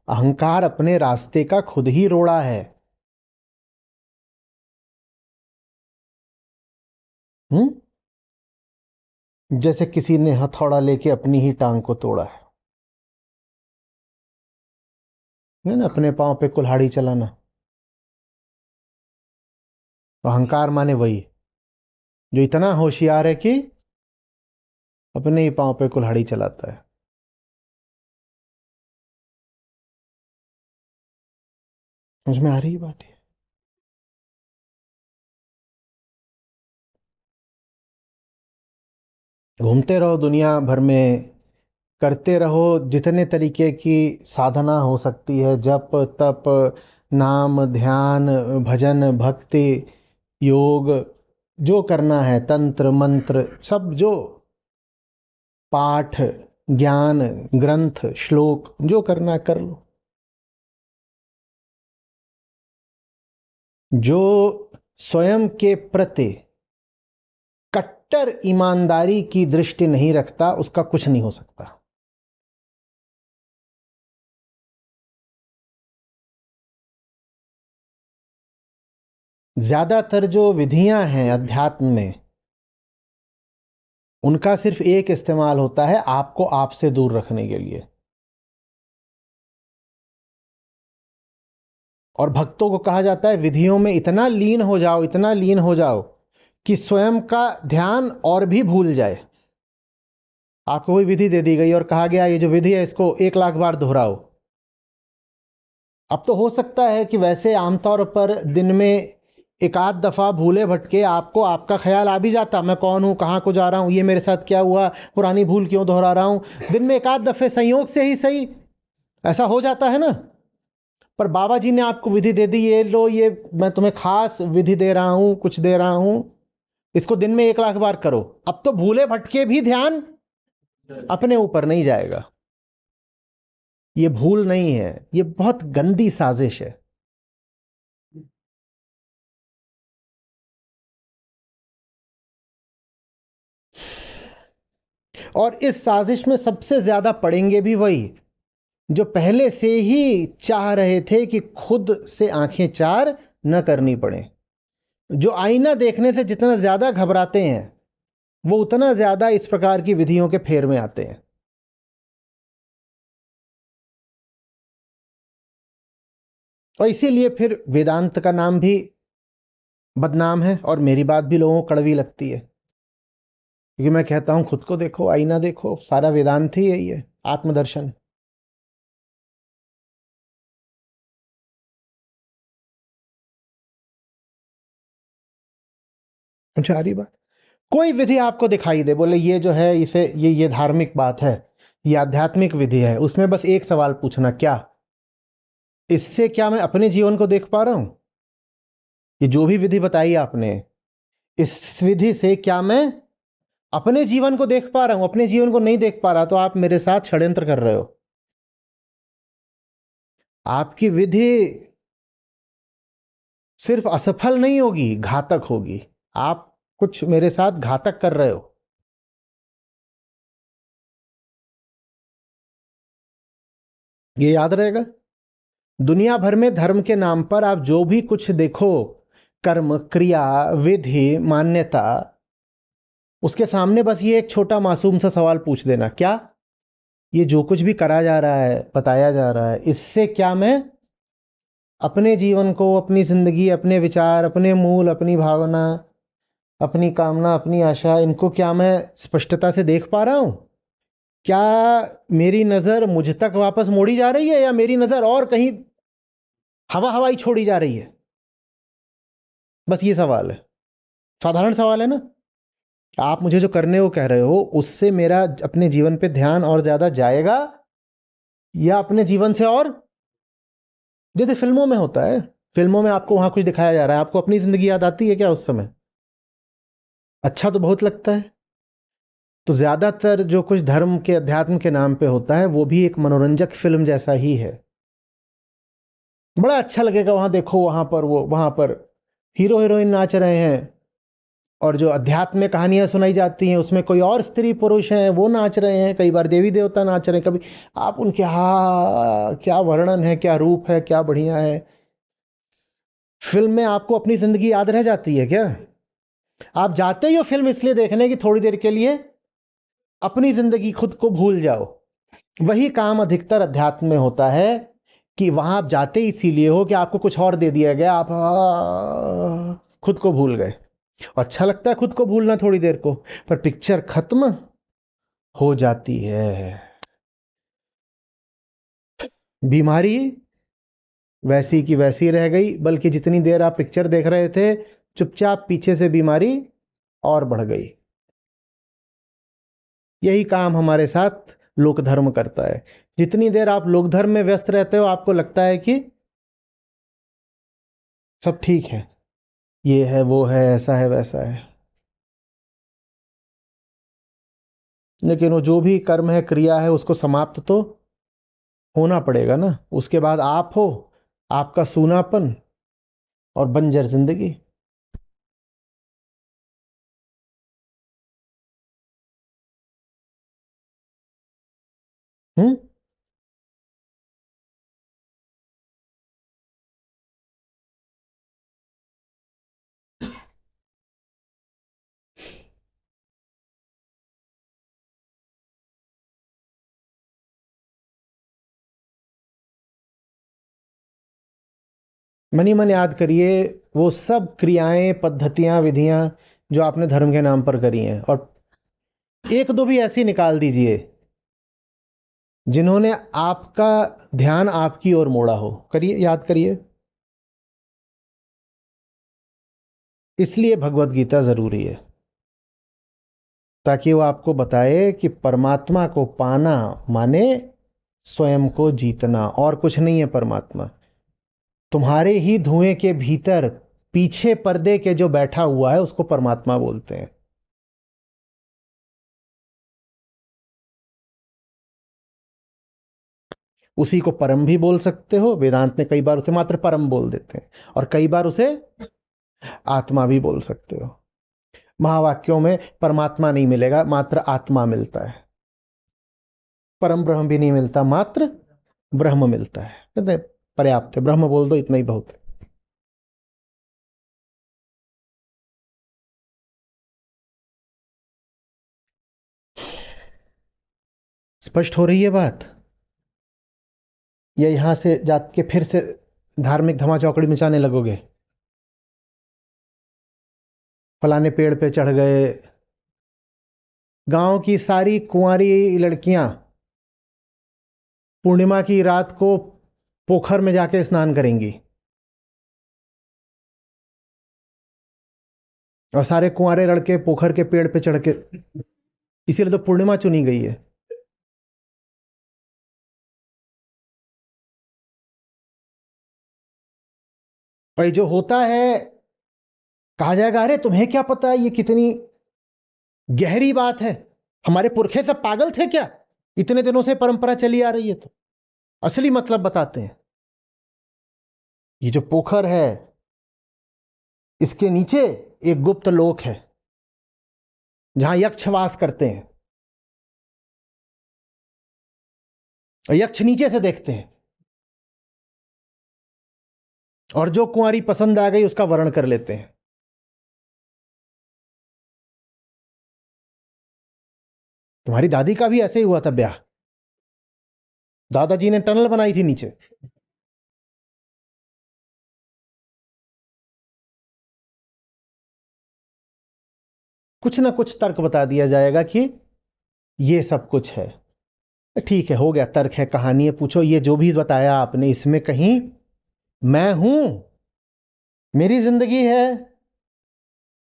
अहंकार अपने रास्ते का खुद ही रोड़ा है। जैसे किसी ने हथौड़ा लेके अपनी ही टांग को तोड़ा है ना, अपने पांव पे कुल्हाड़ी चलाना। अहंकार माने वही जो इतना होशियार है कि अपने ही पांव पे कुल्हाड़ी चलाता है। समझ में आ रही बात है? घूमते रहो दुनिया भर में, करते रहो जितने तरीके की साधना हो सकती है, जप तप नाम ध्यान भजन भक्ति योग, जो करना है, तंत्र मंत्र सब, जो पाठ ज्ञान ग्रंथ श्लोक जो करना कर लो। जो स्वयं के प्रति कट्टर ईमानदारी की दृष्टि नहीं रखता, उसका कुछ नहीं हो सकता। ज्यादातर जो विधियां हैं अध्यात्म में, उनका सिर्फ एक इस्तेमाल होता है, आपको आपसे दूर रखने के लिए। और भक्तों को कहा जाता है विधियों में इतना लीन हो जाओ, इतना लीन हो जाओ कि स्वयं का ध्यान और भी भूल जाए। आपको कोई विधि दे दी गई और कहा गया ये जो विधि है इसको 1 लाख बार दोहराओ। अब तो हो सकता है कि वैसे आमतौर पर दिन में एक आध दफा भूले भटके आपको आपका ख्याल आ भी जाता, मैं कौन हूं, कहां को जा रहा हूं, ये मेरे साथ क्या हुआ, पुरानी भूल क्यों दोहरा रहा हूं। दिन में एक आध दफे संयोग से ही सही ऐसा हो जाता है ना। पर बाबा जी ने आपको विधि दे दी, ये लो, ये मैं तुम्हें खास विधि दे रहा हूं, कुछ दे रहा हूं, इसको दिन में 1 लाख बार करो। अब तो भूले भटके भी ध्यान अपने ऊपर नहीं जाएगा। ये भूल नहीं है, ये बहुत गंदी साजिश है। और इस साजिश में सबसे ज्यादा पड़ेंगे भी वही जो पहले से ही चाह रहे थे कि खुद से आंखें चार न करनी पड़े। जो आईना देखने से जितना ज्यादा घबराते हैं, वो उतना ज्यादा इस प्रकार की विधियों के फेर में आते हैं। और इसीलिए फिर वेदांत का नाम भी बदनाम है और मेरी बात भी लोगों को कड़वी लगती है, क्योंकि मैं कहता हूं खुद को देखो, आईना देखो, सारा वेदांत ही यही है, आत्मदर्शन। सारी बात, कोई विधि आपको दिखाई दे, बोले ये जो है इसे ये धार्मिक बात है, ये आध्यात्मिक विधि है, उसमें बस एक सवाल पूछना, क्या इससे क्या मैं अपने जीवन को देख पा रहा हूं? ये जो भी विधि बताई आपने, इस विधि से क्या मैं अपने जीवन को देख पा रहा हूं? अपने जीवन को नहीं देख पा रहा तो आप मेरे साथ षड्यंत्र कर रहे हो। आपकी विधि सिर्फ असफल नहीं होगी, घातक होगी। आप कुछ मेरे साथ घातक कर रहे हो। ये याद रहेगा। दुनिया भर में धर्म के नाम पर आप जो भी कुछ देखो, कर्म, क्रिया, विधि, मान्यता, उसके सामने बस ये एक छोटा मासूम सा सवाल पूछ देना, क्या ये जो कुछ भी करा जा रहा है, बताया जा रहा है, इससे क्या मैं अपने जीवन को, अपनी जिंदगी, अपने विचार, अपने मूल, अपनी भावना, अपनी कामना, अपनी आशा, इनको क्या मैं स्पष्टता से देख पा रहा हूं? क्या मेरी नजर मुझ तक वापस मोड़ी जा रही है, या मेरी नजर और कहीं हवा हवाई छोड़ी जा रही है? बस ये सवाल है, साधारण सवाल है ना। आप मुझे जो करने को कह रहे हो, उससे मेरा अपने जीवन पे ध्यान और ज्यादा जाएगा, या अपने जीवन से और, जैसे फिल्मों में होता है, फिल्मों में आपको वहां कुछ दिखाया जा रहा है, आपको अपनी जिंदगी याद आती है क्या उस समय? अच्छा तो बहुत लगता है। तो ज्यादातर जो कुछ धर्म के, अध्यात्म के नाम पे होता है, वो भी एक मनोरंजक फिल्म जैसा ही है। बड़ा अच्छा लगेगा वहां देखो, वहां पर हीरो हीरोइन नाच रहे हैं, और जो अध्यात्म में कहानियां सुनाई जाती हैं उसमें कोई और स्त्री पुरुष हैं, वो नाच रहे हैं, कई बार देवी देवता नाच रहे हैं, कभी आप उनके, हा क्या वर्णन है, क्या रूप है, क्या बढ़िया है। फिल्म में आपको अपनी जिंदगी याद रह जाती है क्या? आप जाते ही हो फिल्म इसलिए देखने की थोड़ी देर के लिए अपनी जिंदगी, खुद को भूल जाओ। वही काम अधिकतर अध्यात्म में होता है, कि वहां आप जाते ही इसीलिए हो कि आपको कुछ और दे दिया गया, आप खुद को भूल गए। अच्छा लगता है खुद को भूलना थोड़ी देर को, पर पिक्चर खत्म हो जाती है। बीमारी वैसी की वैसी रह गई, बल्कि जितनी देर आप पिक्चर देख रहे थे, चुपचाप पीछे से बीमारी और बढ़ गई। यही काम हमारे साथ लोक धर्म करता है। जितनी देर आप लोक धर्म में व्यस्त रहते हो, आपको लगता है कि सब ठीक है, ये है, वो है, ऐसा है, वैसा है। लेकिन वो जो भी कर्म है, क्रिया है, उसको समाप्त तो होना पड़ेगा ना। उसके बाद आप हो, आपका सूनापन और बंजर जिंदगी। हम्म। मनी मन याद करिए, वो सब क्रियाएं, पद्धतियां, विधियां जो आपने धर्म के नाम पर करी हैं, और एक दो भी ऐसी निकाल दीजिए जिन्होंने आपका ध्यान आपकी ओर मोड़ा हो। करिए, याद करिए। इसलिए भगवत गीता जरूरी है, ताकि वो आपको बताए कि परमात्मा को पाना माने स्वयं को जीतना, और कुछ नहीं है परमात्मा। तुम्हारे ही धुएं के भीतर, पीछे पर्दे के जो बैठा हुआ है, उसको परमात्मा बोलते हैं। उसी को परम भी बोल सकते हो, वेदांत में कई बार उसे मात्र परम बोल देते हैं, और कई बार उसे आत्मा भी बोल सकते हो। महावाक्यों में परमात्मा नहीं मिलेगा, मात्र आत्मा मिलता है। परम ब्रह्म भी नहीं मिलता, मात्र ब्रह्म मिलता है। कहते हैं पर्याप्त है, ब्रह्म बोल दो, इतना ही बहुत है। स्पष्ट हो रही है बात, या यहां से जाके फिर से धार्मिक धमा चौकड़ी मचाने लगोगे, फलाने पेड़ पे चढ़ गए। गांव की सारी कुंवारी लड़कियां पूर्णिमा की रात को पोखर में जाके स्नान करेंगी, और सारे कुंवारे लड़के पोखर के पेड़ पे चढ़ के, इसीलिए तो पूर्णिमा चुनी गई है। भाई जो होता है, कहा जाएगा अरे तुम्हें क्या पता है, ये कितनी गहरी बात है, हमारे पुरखे सब पागल थे क्या, इतने दिनों से परंपरा चली आ रही है। तो असली मतलब बताते हैं। ये जो पोखर है, इसके नीचे एक गुप्त लोक है जहां यक्ष वास करते हैं, और यक्ष नीचे से देखते हैं, और जो कुंवारी पसंद आ गई उसका वर्ण कर लेते हैं। तुम्हारी दादी का भी ऐसे ही हुआ था ब्याह, दादाजी ने टनल बनाई थी नीचे। कुछ ना कुछ तर्क बता दिया जाएगा कि ये सब कुछ है। ठीक है, हो गया, तर्क है, कहानी है। पूछो ये जो भी बताया आपने, इसमें कहीं मैं हूं, मेरी जिंदगी है,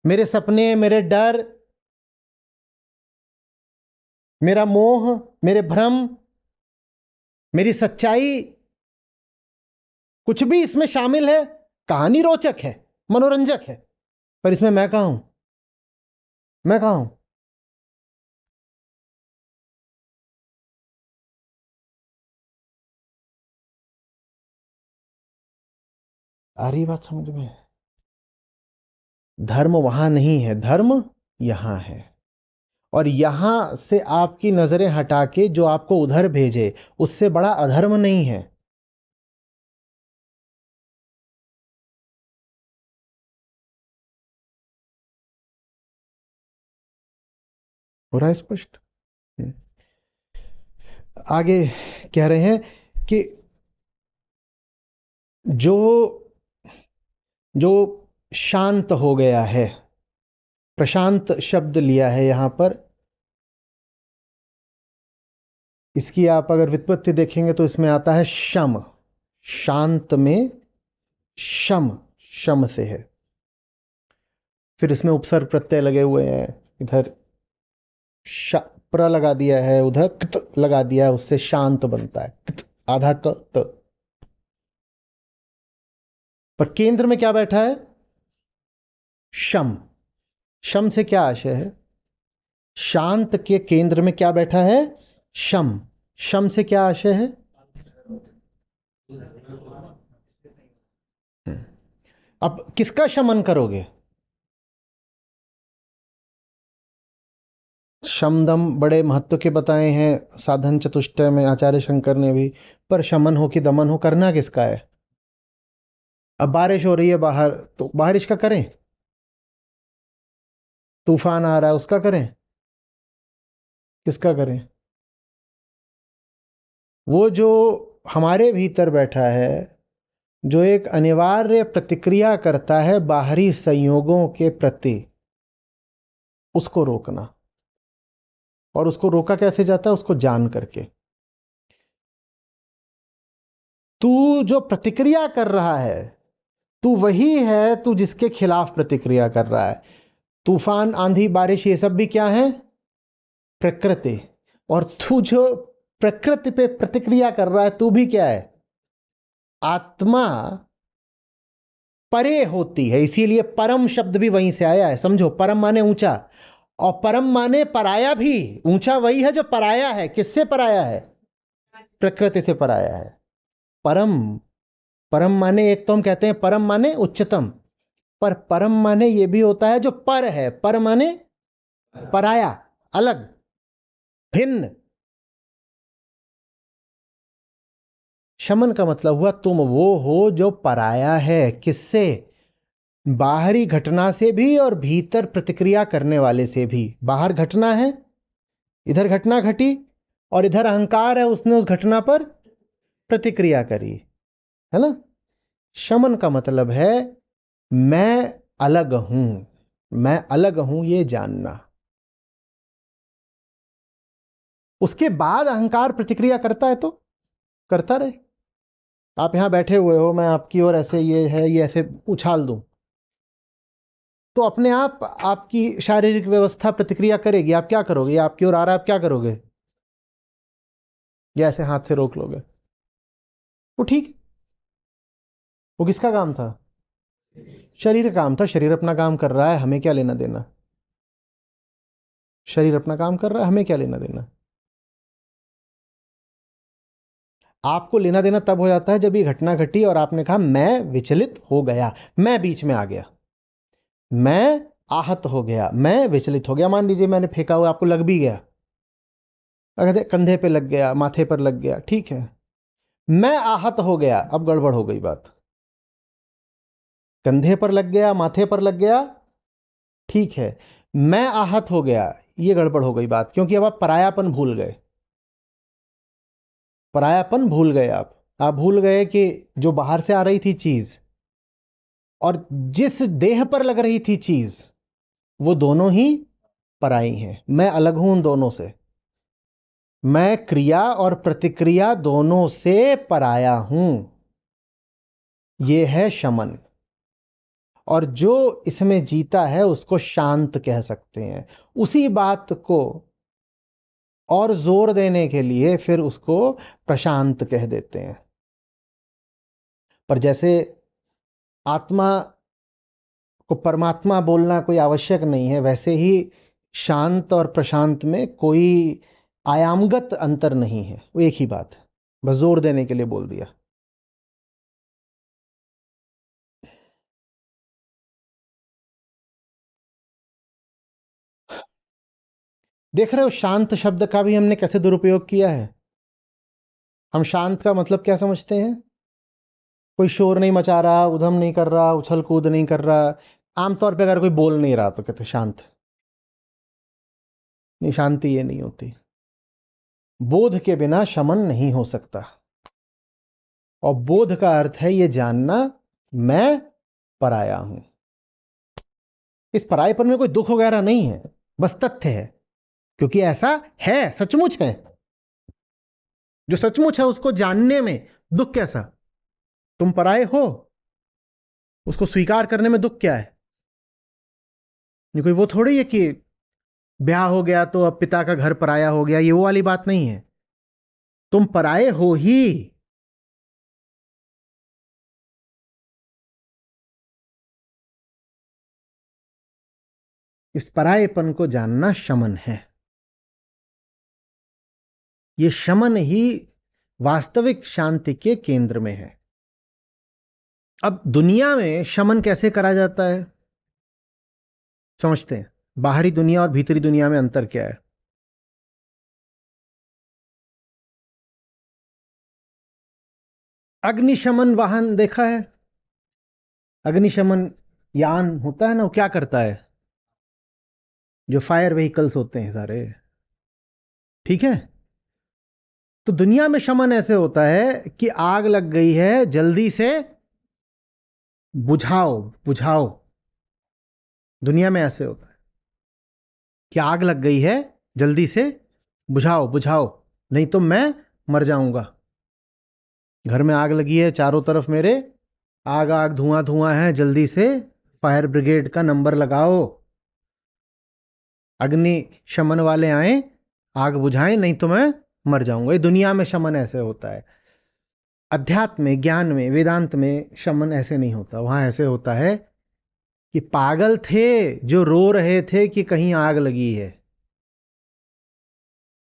मेरे सपने, मेरे डर, मेरा मोह, मेरे भ्रम, मेरी सच्चाई, कुछ भी इसमें शामिल है। कहानी रोचक है, मनोरंजक है, पर इसमें मैं कहां हूं? मैं कहां हूं? आ रही बात समझ में? धर्म वहां नहीं है, धर्म यहां है। और यहां से आपकी नजरें हटा के जो आपको उधर भेजे, उससे बड़ा अधर्म नहीं है। हो रहा है स्पष्ट? आगे कह रहे हैं कि जो जो शांत हो गया है, प्रशांत शब्द लिया है यहां पर, इसकी आप अगर व्युत्पत्ति देखेंगे तो इसमें आता है शम। शांत में शम, शम से है। फिर इसमें उपसर्ग प्रत्यय लगे हुए हैं, इधर प्र लगा दिया है, उधर क्त लगा दिया है, उससे शांत बनता है, क्त आधा त। पर केंद्र में क्या बैठा है? शम। शम से क्या आशय है? शांत के केंद्र में क्या बैठा है? शम। शम से क्या आशय है? अब किसका शमन करोगे? शम दम बड़े महत्व के बताए हैं साधन चतुष्टय में आचार्य शंकर ने भी, पर शमन हो कि दमन हो, करना किसका है? अब बारिश हो रही है बाहर, तो बारिश का करें? तूफान आ रहा है, उसका करें? किसका करें? वो जो हमारे भीतर बैठा है, जो एक अनिवार्य प्रतिक्रिया करता है बाहरी संयोगों के प्रति, उसको रोकना। और उसको रोका कैसे जाता है? उसको जान करके। तू जो प्रतिक्रिया कर रहा है, तू वही है, तू जिसके खिलाफ प्रतिक्रिया कर रहा है। तूफान, आंधी, बारिश, ये सब भी क्या है? प्रकृति। और तू जो प्रकृति पे प्रतिक्रिया कर रहा है, तू भी क्या है? आत्मा परे होती है, इसीलिए परम शब्द भी वहीं से आया है। समझो, परम माने ऊंचा, और परम माने पराया भी। ऊंचा वही है जो पराया है। किससे पराया है? प्रकृति से पराया है। परम, परम माने, एक तो हम कहते हैं परम माने उच्चतम, पर परम माने ये भी होता है जो पर है। पर माने पराया, अलग, भिन्न। शमन का मतलब हुआ तुम वो हो जो पराया है। किससे? बाहरी घटना से भी और भीतर प्रतिक्रिया करने वाले से भी। बाहर घटना है, इधर घटना घटी, और इधर अहंकार है, उसने उस घटना पर प्रतिक्रिया करी, है ना? शमन का मतलब है मैं अलग हूं, मैं अलग हूं ये जानना। उसके बाद अहंकार प्रतिक्रिया करता है तो करता रहे। आप यहां बैठे हुए हो, मैं आपकी ओर ऐसे ये है ये ऐसे उछाल दूं तो अपने आप आपकी शारीरिक व्यवस्था प्रतिक्रिया करेगी। आप क्या करोगे? या आपकी ओर आ रहा है, आप क्या करोगे? या ऐसे हाथ से रोक लोगे? वो ठीक है, वो किसका काम था? शरीर का काम था। शरीर अपना काम कर रहा है, हमें क्या लेना देना? शरीर अपना काम कर रहा है, हमें क्या लेना देना? आपको लेना देना तब हो जाता है जब ये घटना घटी और आपने कहा मैं विचलित हो गया, मैं बीच में आ गया, मैं आहत हो गया, मैं विचलित हो गया। मान लीजिए मैंने फेंका हुआ, आपको लग भी गया, अगर कंधे पे लग गया, माथे पर लग गया, ठीक है, मैं आहत हो गया। अब गड़बड़ हो गई बात। कंधे पर लग गया, माथे पर लग गया, ठीक है, मैं आहत हो गया, ये गड़बड़ हो गई बात, क्योंकि अब आप परायापन भूल गए। परायापन भूल गए आप भूल गए कि जो बाहर से आ रही थी चीज और जिस देह पर लग रही थी चीज, वो दोनों ही पराई हैं। मैं अलग हूं उन दोनों से। मैं क्रिया और प्रतिक्रिया दोनों से पराया हूं। यह है शमन। और जो इसमें जीता है उसको शांत कह सकते हैं। उसी बात को और जोर देने के लिए फिर उसको प्रशांत कह देते हैं। पर जैसे आत्मा को परमात्मा बोलना कोई आवश्यक नहीं है, वैसे ही शांत और प्रशांत में कोई आयामगत अंतर नहीं है, वो एक ही बात है, बस जोर देने के लिए बोल दिया। देख रहे हो शांत शब्द का भी हमने कैसे दुरुपयोग किया है। हम शांत का मतलब क्या समझते हैं? कोई शोर नहीं मचा रहा, उधम नहीं कर रहा, उछल कूद नहीं कर रहा। आमतौर पे अगर कोई बोल नहीं रहा तो कहते शांत। नहीं, शांति ये नहीं होती। बोध के बिना शमन नहीं हो सकता। और बोध का अर्थ है ये जानना मैं पराया हूं। इस परायेपन में कोई दुख वगैरह नहीं है, बस तथ्य है, क्योंकि ऐसा है, सचमुच है। जो सचमुच है उसको जानने में दुख कैसा? तुम पराये हो, उसको स्वीकार करने में दुख क्या है? ये कोई वो थोड़ी है कि ब्याह हो गया तो अब पिता का घर पराया हो गया, ये वो वाली बात नहीं है। तुम पराये हो ही। इस परायेपन को जानना शमन है। ये शमन ही वास्तविक शांति के केंद्र में है। अब दुनिया में शमन कैसे करा जाता है समझते हैं। बाहरी दुनिया और भीतरी दुनिया में अंतर क्या है? अग्निशमन वाहन देखा है? अग्निशमन यान होता है ना, वो क्या करता है? जो फायर व्हीकल्स होते हैं सारे, ठीक है। तो दुनिया में शमन ऐसे होता है कि आग लग गई है, जल्दी से बुझाओ बुझाओ। दुनिया में ऐसे होता है कि आग लग गई है, जल्दी से बुझाओ बुझाओ, नहीं तो मैं मर जाऊंगा। घर में आग लगी है, चारों तरफ मेरे आग आग धुआं धुआं है, जल्दी से फायर ब्रिगेड का नंबर लगाओ, अग्नि शमन वाले आए, आग बुझाएं, नहीं तो मैं मर जाऊंगा। ये दुनिया में शमन ऐसे होता है। अध्यात्म में, ज्ञान में, वेदांत में शमन ऐसे नहीं होता। वहां ऐसे होता है कि पागल थे जो रो रहे थे कि कहीं आग लगी है।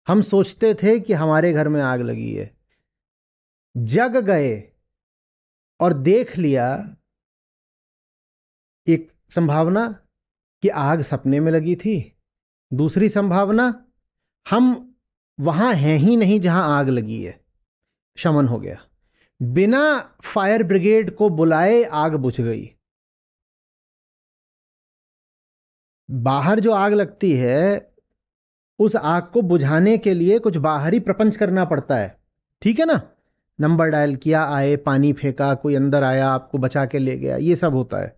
हम सोचते थे कि हमारे घर में आग लगी है, जग गए और देख लिया एक संभावना कि आग सपने में लगी थी, दूसरी संभावना हम वहां हैं ही नहीं जहां आग लगी है। शमन हो गया। बिना फायर ब्रिगेड को बुलाए आग बुझ गई। बाहर जो आग लगती है, उस आग को बुझाने के लिए कुछ बाहरी प्रपंच करना पड़ता है, ठीक है ना। नंबर डायल किया, आए, पानी फेंका, कोई अंदर आया, आपको बचा के ले गया, ये सब होता है।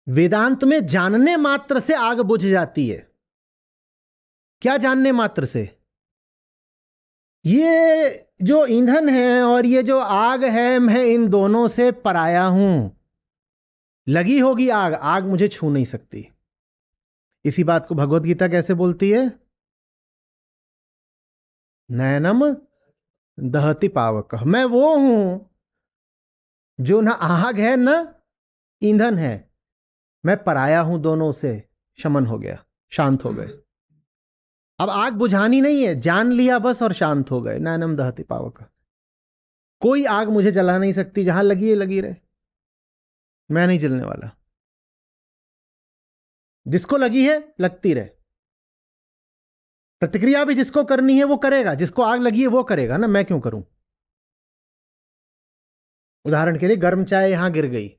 वेदांत में जानने मात्र से आग बुझ जाती है। क्या जानने मात्र से? ये जो ईंधन है और ये जो आग है, मैं इन दोनों से पराया हूं। लगी होगी आग, आग मुझे छू नहीं सकती। इसी बात को भगवत गीता कैसे बोलती है? नैनम दहति पावक। मैं वो हूं जो ना आग है ना ईंधन है, मैं पराया हूं, दोनों से शमन हो गया, शांत हो गए। अब आग बुझानी नहीं है, जान लिया बस और शांत हो गए। नैनम दहति पावक। कोई आग मुझे जला नहीं सकती, जहां लगी है लगी रहे, मैं नहीं जलने वाला। जिसको लगी है लगती रहे, प्रतिक्रिया भी जिसको करनी है वो करेगा, जिसको आग लगी है वो करेगा ना, मैं क्यों करूं? उदाहरण के लिए गर्म चाय यहां गिर गई,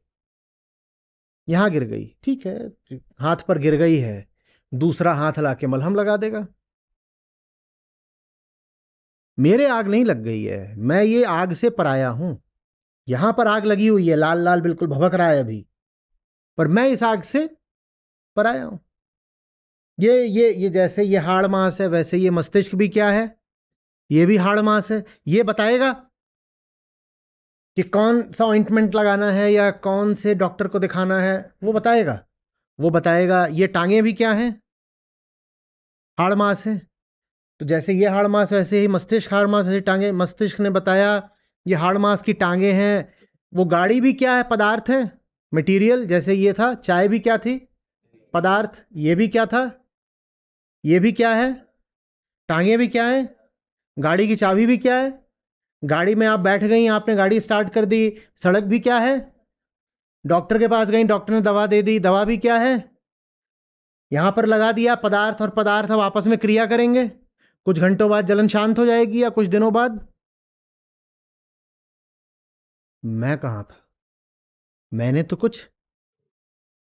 यहां गिर गई, ठीक है, हाथ पर गिर गई है, दूसरा हाथ लाके मलहम लगा देगा। मेरे आग नहीं लग गई है, मैं ये आग से पराया हूं। यहां पर आग लगी हुई है, लाल लाल बिल्कुल भभक रहा है अभी, पर मैं इस आग से पराया हूं। ये जैसे ये हाड़ मास है, वैसे ये मस्तिष्क भी क्या है? ये भी हाड़ मास है। ये बताएगा कि कौन सा ऑइंटमेंट लगाना है या कौन से डॉक्टर को दिखाना है, वो बताएगा। वो बताएगा ये टांगे भी क्या हैं? हाड़ मास है। तो जैसे ये हाड़ मास, वैसे ही मस्तिष्क हाड़ मास, वैसे टांगे। मस्तिष्क ने बताया ये हाड़ मास की टांगे हैं। वो गाड़ी भी क्या है? पदार्थ है, मटेरियल। जैसे ये था, चाय भी क्या थी? पदार्थ। ये भी क्या था? ये भी क्या है? टांगे भी क्या है? गाड़ी की चाबी भी क्या है? गाड़ी में आप बैठ गई, आपने गाड़ी स्टार्ट कर दी। सड़क भी क्या है? डॉक्टर के पास गई, डॉक्टर ने दवा दे दी, दवा भी क्या है? यहां पर लगा दिया। पदार्थ और पदार्थ अब आपस में क्रिया करेंगे, कुछ घंटों बाद जलन शांत हो जाएगी या कुछ दिनों बाद। मैं कहां था? मैंने तो कुछ,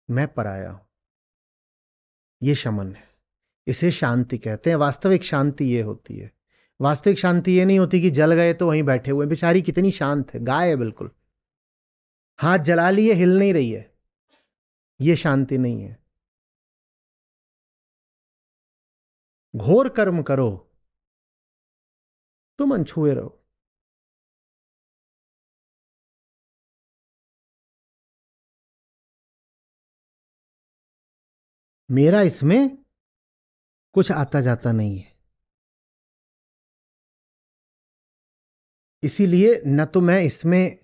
मैं पराया हूं। ये शमन है, इसे शांति कहते हैं। वास्तविक शांति ये होती है। वास्तविक शांति ये नहीं होती कि जल गए तो वहीं बैठे हुए। बेचारी कितनी शांत है, गाय है बिल्कुल, हाथ जला लिए, हिल नहीं रही है। ये शांति नहीं है। घोर कर्म करो, तुम अनछुए रहो। मेरा इसमें कुछ आता जाता नहीं है, इसीलिए न तो मैं इसमें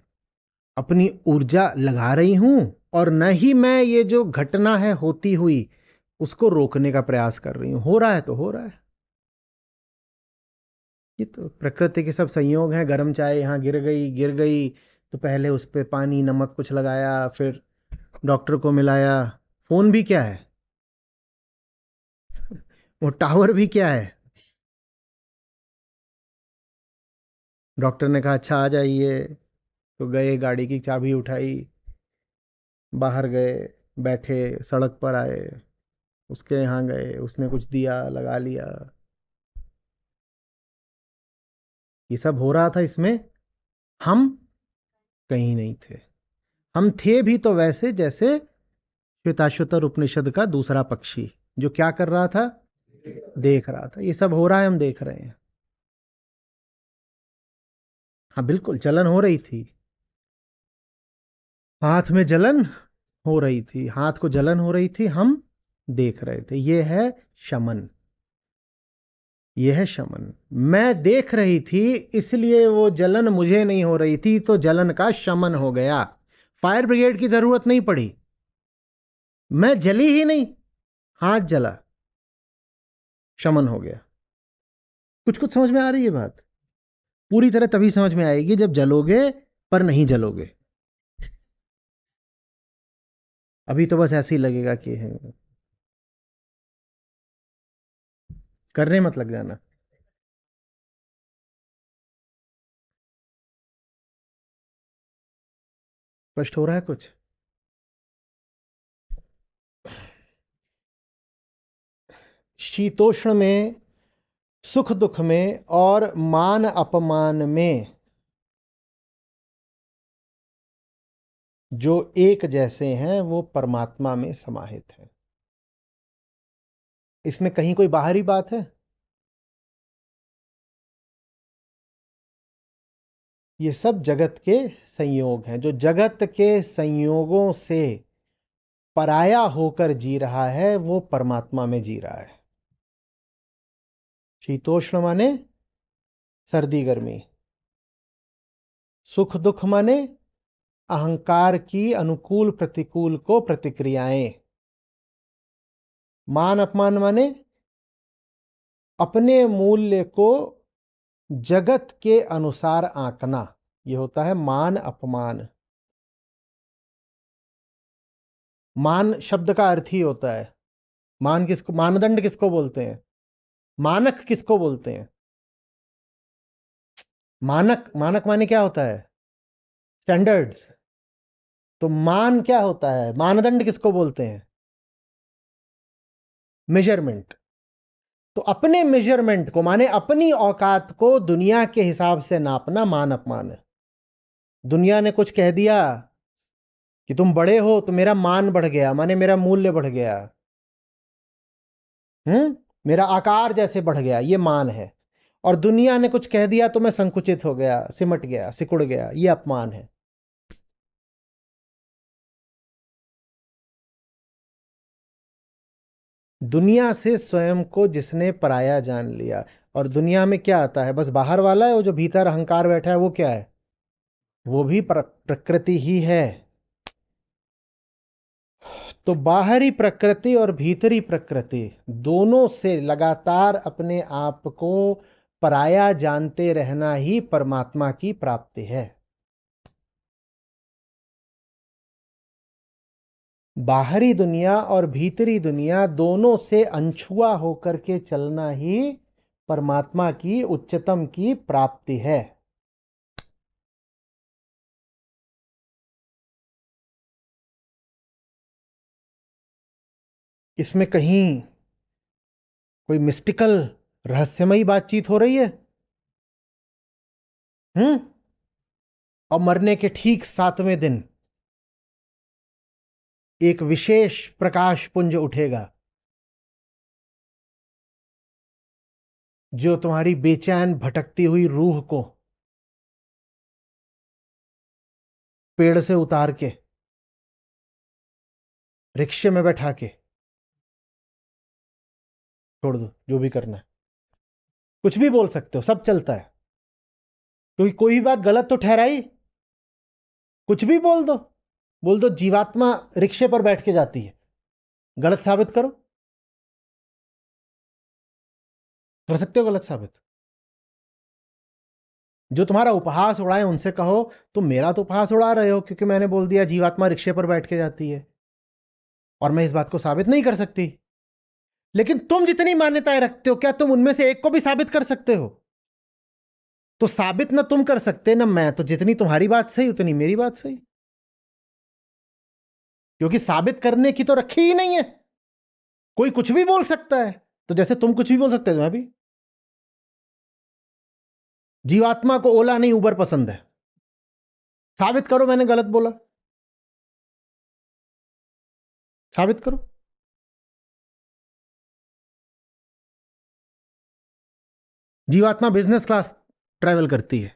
अपनी ऊर्जा लगा रही हूं और न ही मैं ये जो घटना है होती हुई उसको रोकने का प्रयास कर रही हूं। हो रहा है तो हो रहा है। ये तो प्रकृति के सब संयोग हैं। गर्म चाय यहां गिर गई, गिर गई तो पहले उस पे पानी नमक कुछ लगाया, फिर डॉक्टर को मिलाया। फोन भी क्या है? वो टावर भी क्या है? डॉक्टर ने कहा अच्छा आ जाइए, तो गए, गाड़ी की चाबी उठाई, बाहर गए, बैठे, सड़क पर आए, उसके यहाँ गए, उसने कुछ दिया, लगा लिया। ये सब हो रहा था इसमें, हम कहीं नहीं थे। हम थे भी तो वैसे जैसे श्वेताश्वतर उपनिषद का दूसरा पक्षी, जो क्या कर रहा था? देख रहा था। ये सब हो रहा है, हम देख रहे हैं। हाँ बिल्कुल, जलन हो रही थी, हाथ में जलन हो रही थी, हाथ को जलन हो रही थी, हम देख रहे थे। ये है शमन, ये है शमन। मैं देख रही थी इसलिए वो जलन मुझे नहीं हो रही थी, तो जलन का शमन हो गया। फायर ब्रिगेड की जरूरत नहीं पड़ी, मैं जली ही नहीं, हाथ जला, शमन हो गया। कुछ कुछ समझ में आ रही है बात? पूरी तरह तभी समझ में आएगी जब जलोगे पर नहीं जलोगे। अभी तो बस ऐसे ही लगेगा कि है। करने मत लग जाना। स्पष्ट हो रहा है कुछ? शीतोष्ण में सुख दुख में और मान अपमान में जो एक जैसे हैं वो परमात्मा में समाहित हैं। इसमें कहीं कोई बाहरी बात है? ये सब जगत के संयोग हैं। जो जगत के संयोगों से पराया होकर जी रहा है वो परमात्मा में जी रहा है। शीतोष्ण माने सर्दी गर्मी, सुख दुख माने अहंकार की अनुकूल प्रतिकूल को प्रतिक्रियाएं, मान अपमान माने अपने मूल्य को जगत के अनुसार आंकना। यह होता है मान अपमान। मान शब्द का अर्थ ही होता है, मान किसको, मानदंड किसको बोलते हैं, मानक किसको बोलते हैं? मानक, मानक माने क्या होता है? स्टैंडर्ड्स। तो मान क्या होता है, मानदंड किसको बोलते हैं? मेजरमेंट। तो अपने मेजरमेंट को माने अपनी औकात को दुनिया के हिसाब से नापना मान अपमान है। दुनिया ने कुछ कह दिया कि तुम बड़े हो तो मेरा मान बढ़ गया, माने मेरा मूल्य बढ़ गया, मेरा आकार जैसे बढ़ गया, ये मान है। और दुनिया ने कुछ कह दिया तो मैं संकुचित हो गया, सिमट गया, सिकुड़ गया, ये अपमान है। दुनिया से स्वयं को जिसने पराया जान लिया, और दुनिया में क्या आता है, बस बाहर वाला है, वो जो भीतर अहंकार बैठा है वो क्या है? वो भी प्रकृति ही है। तो बाहरी प्रकृति और भीतरी प्रकृति दोनों से लगातार अपने आप को पराया जानते रहना ही परमात्मा की प्राप्ति है। बाहरी दुनिया और भीतरी दुनिया दोनों से अनछुआ होकर के चलना ही परमात्मा की उच्चतम की प्राप्ति है। इसमें कहीं कोई मिस्टिकल रहस्यमयी बातचीत हो रही है? और मरने के ठीक 7वें दिन एक विशेष प्रकाश पुंज उठेगा जो तुम्हारी बेचैन भटकती हुई रूह को पेड़ से उतार के रिक्शे में बैठा के छोड़ दो। जो भी करना है कुछ भी बोल सकते हो, सब चलता है, क्योंकि कोई भी बात गलत तो ठहराई, कुछ भी बोल दो। बोल दो जीवात्मा रिक्शे पर बैठ के जाती है, गलत साबित करो। कर सकते हो गलत साबित। जो तुम्हारा उपहास उड़ाए उनसे कहो तुम मेरा तो उपहास उड़ा रहे हो, क्योंकि मैंने बोल दिया जीवात्मा रिक्शे पर बैठ के जाती है और मैं इस बात को साबित नहीं कर सकती। लेकिन तुम जितनी मान्यताएं रखते हो, क्या तुम उनमें से एक को भी साबित कर सकते हो? तो साबित ना तुम कर सकते ना मैं, तो जितनी तुम्हारी बात सही उतनी मेरी बात सही, क्योंकि साबित करने की तो रखी ही नहीं है। कोई कुछ भी बोल सकता है, तो जैसे तुम कुछ भी बोल सकते हो मैं भी। जीवात्मा को ओला नहीं उबर पसंद है, साबित करो मैंने गलत बोला, साबित करो। जीवात्मा बिजनेस क्लास ट्रैवल करती है,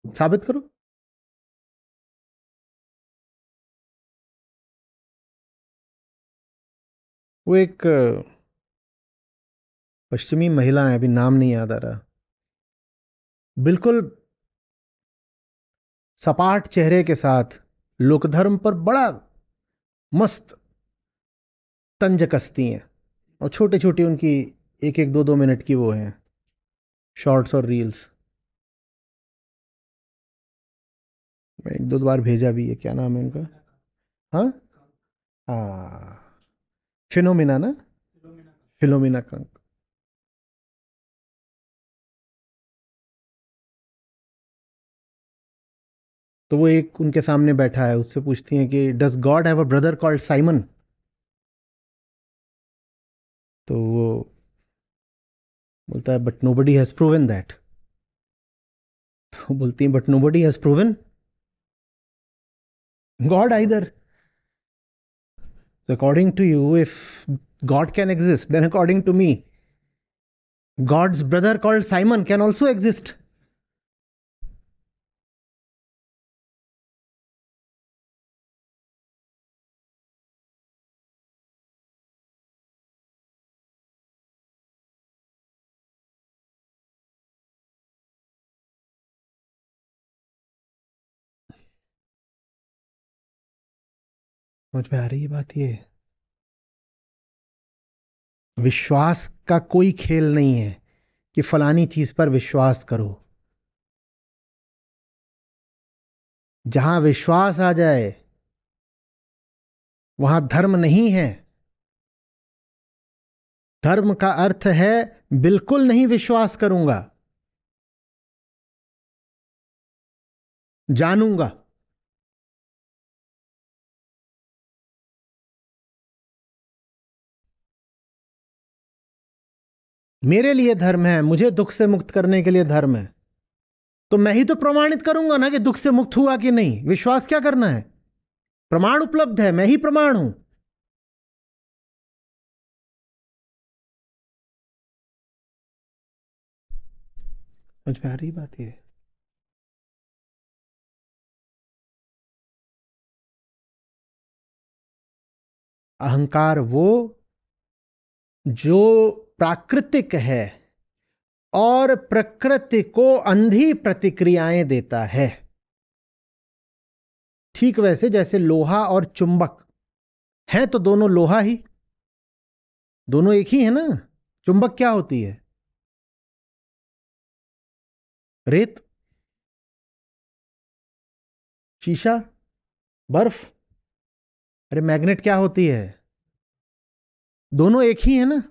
साबित करो। वो एक पश्चिमी महिला है, अभी नाम नहीं याद आ रहा, बिल्कुल सपाट चेहरे के साथ लोकधर्म पर बड़ा मस्त तंज कसती हैं, और छोटे छोटे उनकी एक एक दो दो मिनट की वो हैं शॉर्ट्स और रील्स। मैं एक दो बार भेजा भी है, क्या नाम है उनका? हाँ हाँ, फिनोमिना ना, फिलोमिना कंक। तो वो एक उनके सामने बैठा है, उससे पूछती हैं कि does God have a brother called Simon? बोलता है but nobody has proven that. तो बोलती है but nobody has proven God either. So according to you, if God can exist, then according to me, God's brother called Simon can also exist. समझ में आ रही है बात? ये विश्वास का कोई खेल नहीं है कि फलानी चीज पर विश्वास करो। जहां विश्वास आ जाए वहां धर्म नहीं है। धर्म का अर्थ है बिल्कुल नहीं विश्वास करूंगा, जानूंगा। मेरे लिए धर्म है, मुझे दुख से मुक्त करने के लिए धर्म है, तो मैं ही तो प्रमाणित करूंगा ना कि दुख से मुक्त हुआ कि नहीं। विश्वास क्या करना है? प्रमाण उपलब्ध है, मैं ही प्रमाण हूं। समझ में आ रही बात? ये अहंकार वो जो प्राकृतिक है और प्रकृति को अंधी प्रतिक्रियाएं देता है। ठीक वैसे जैसे लोहा और चुंबक है, तो दोनों लोहा ही, दोनों एक ही है ना। चुंबक क्या होती है? रेत, शीशा, बर्फ। अरे मैग्नेट क्या होती है? दोनों एक ही है ना।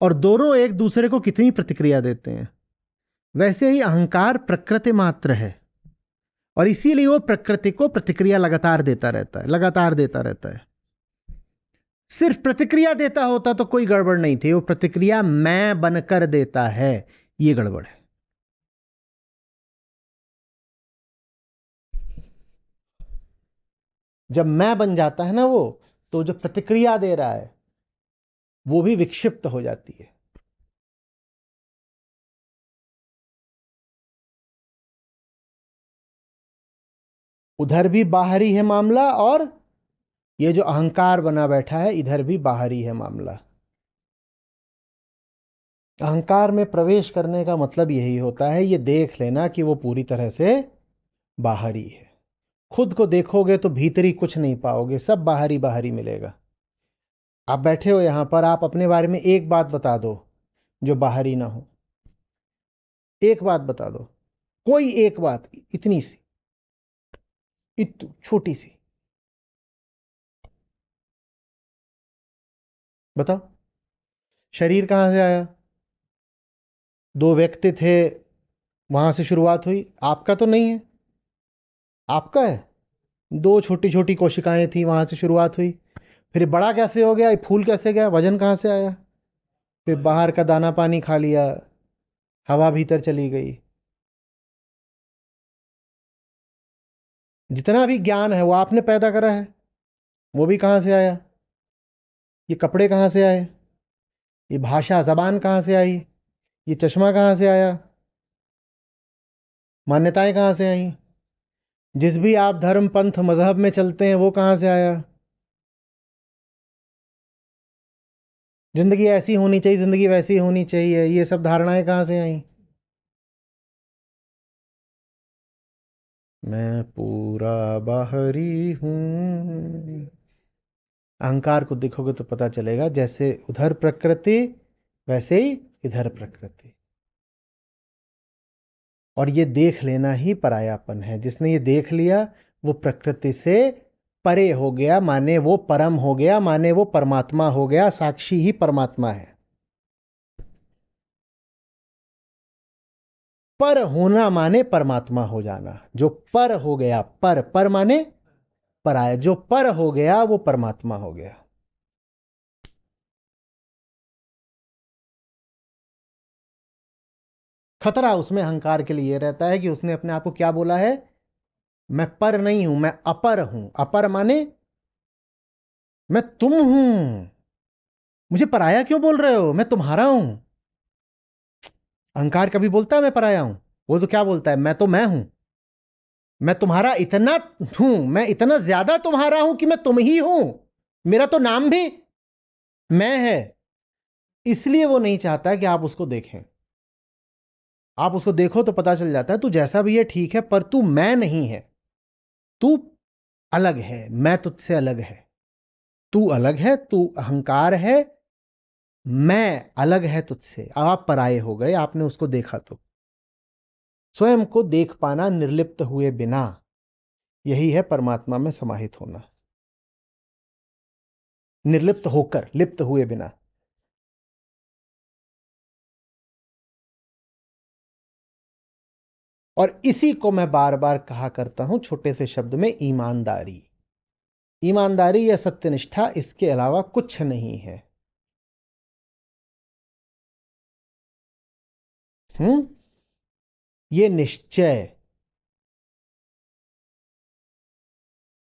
और दोनों एक दूसरे को कितनी प्रतिक्रिया देते हैं। वैसे ही अहंकार प्रकृति मात्र है, और इसीलिए वो प्रकृति को प्रतिक्रिया लगातार देता रहता है, लगातार देता रहता है। सिर्फ प्रतिक्रिया देता होता तो कोई गड़बड़ नहीं थी। वो प्रतिक्रिया मैं बनकर देता है, ये गड़बड़ है। जब मैं बन जाता है ना वो, तो जो प्रतिक्रिया दे रहा है वो भी विक्षिप्त हो जाती है। उधर भी बाहरी है मामला, और ये जो अहंकार बना बैठा है इधर भी बाहरी है मामला। अहंकार में प्रवेश करने का मतलब यही होता है, ये देख लेना कि वो पूरी तरह से बाहरी है। खुद को देखोगे तो भीतरी कुछ नहीं पाओगे, सब बाहरी बाहरी मिलेगा। आप बैठे हो यहां पर, आप अपने बारे में एक बात बता दो जो बाहरी ना हो। एक बात बता दो, कोई एक बात, इतनी सी, छोटी सी बताओ। शरीर कहां से आया? दो व्यक्ति थे, वहां से शुरुआत हुई। आपका तो नहीं है, आपका है। दो छोटी छोटी कोशिकाएं थी, वहां से शुरुआत हुई। फिर बड़ा कैसे हो गया? फूल कैसे गया? वजन कहां से आया? फिर बाहर का दाना पानी खा लिया, हवा भीतर चली गई। जितना भी ज्ञान है वो आपने पैदा करा है। वो भी कहां से आया? ये कपड़े कहां से आए? ये भाषा जबान कहां से आई? ये चश्मा कहां से आया? मान्यताएं कहां से आई? जिस भी आप धर्म पंथ मजहब में चलते हैं वो कहां से आया? जिंदगी ऐसी होनी चाहिए, जिंदगी वैसी होनी चाहिए, ये सब धारणाएं कहां से आई? मैं पूरा बाहरी हूं। अहंकार को देखोगे तो पता चलेगा, जैसे उधर प्रकृति वैसे ही इधर प्रकृति। और ये देख लेना ही परायापन है। जिसने ये देख लिया वो प्रकृति से परे हो गया, माने वो परम हो गया, माने वो परमात्मा हो गया। साक्षी ही परमात्मा है। पर होना माने परमात्मा हो जाना। जो पर हो गया, पर पर माने पराया, जो पर हो गया वो परमात्मा हो गया। खतरा उसमें अहंकार के लिए रहता है कि उसने अपने आप को क्या बोला है, मैं पर नहीं हूं, मैं अपर हूं। अपर माने मैं तुम हूं, मुझे पराया क्यों बोल रहे हो, मैं तुम्हारा हूं। अहंकार कभी बोलता है मैं पराया हूं? वो तो क्या बोलता है, मैं तो मैं हूं, मैं तुम्हारा इतना हूं, मैं इतना ज्यादा तुम्हारा हूं कि मैं तुम ही हूं, मेरा तो नाम भी मैं है। इसलिए वो नहीं चाहता कि आप उसको देखें। आप उसको देखो तो पता चल जाता है तू जैसा भी है ठीक है, पर तू मैं नहीं है, तू अलग है, मैं तुझसे अलग है। तू अलग है, तू अहंकार है, मैं अलग है तुझसे। अब आप पराये हो गए, आपने उसको देखा तो। स्वयं को देख पाना निर्लिप्त हुए बिना, यही है परमात्मा में समाहित होना। निर्लिप्त होकर, लिप्त हुए बिना। और इसी को मैं बार बार कहा करता हूं छोटे से शब्द में, ईमानदारी। ईमानदारी या सत्यनिष्ठा, इसके अलावा कुछ नहीं है। हम्म ये निश्चय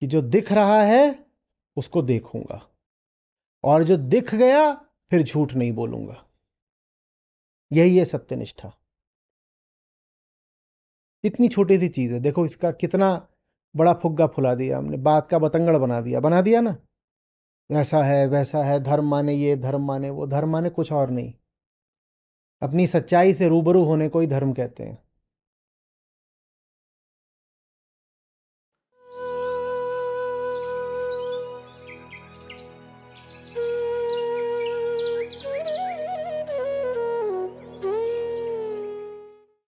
कि जो दिख रहा है उसको देखूंगा, और जो दिख गया फिर झूठ नहीं बोलूंगा, यही है सत्यनिष्ठा। इतनी छोटी सी चीज है, देखो इसका कितना बड़ा फुग्गा फुला दिया हमने, बात का बतंगड़ बना दिया ना। ऐसा है वैसा है, धर्म माने ये, धर्म माने वो। धर्म माने कुछ और नहीं, अपनी सच्चाई से रूबरू होने को ही धर्म कहते हैं।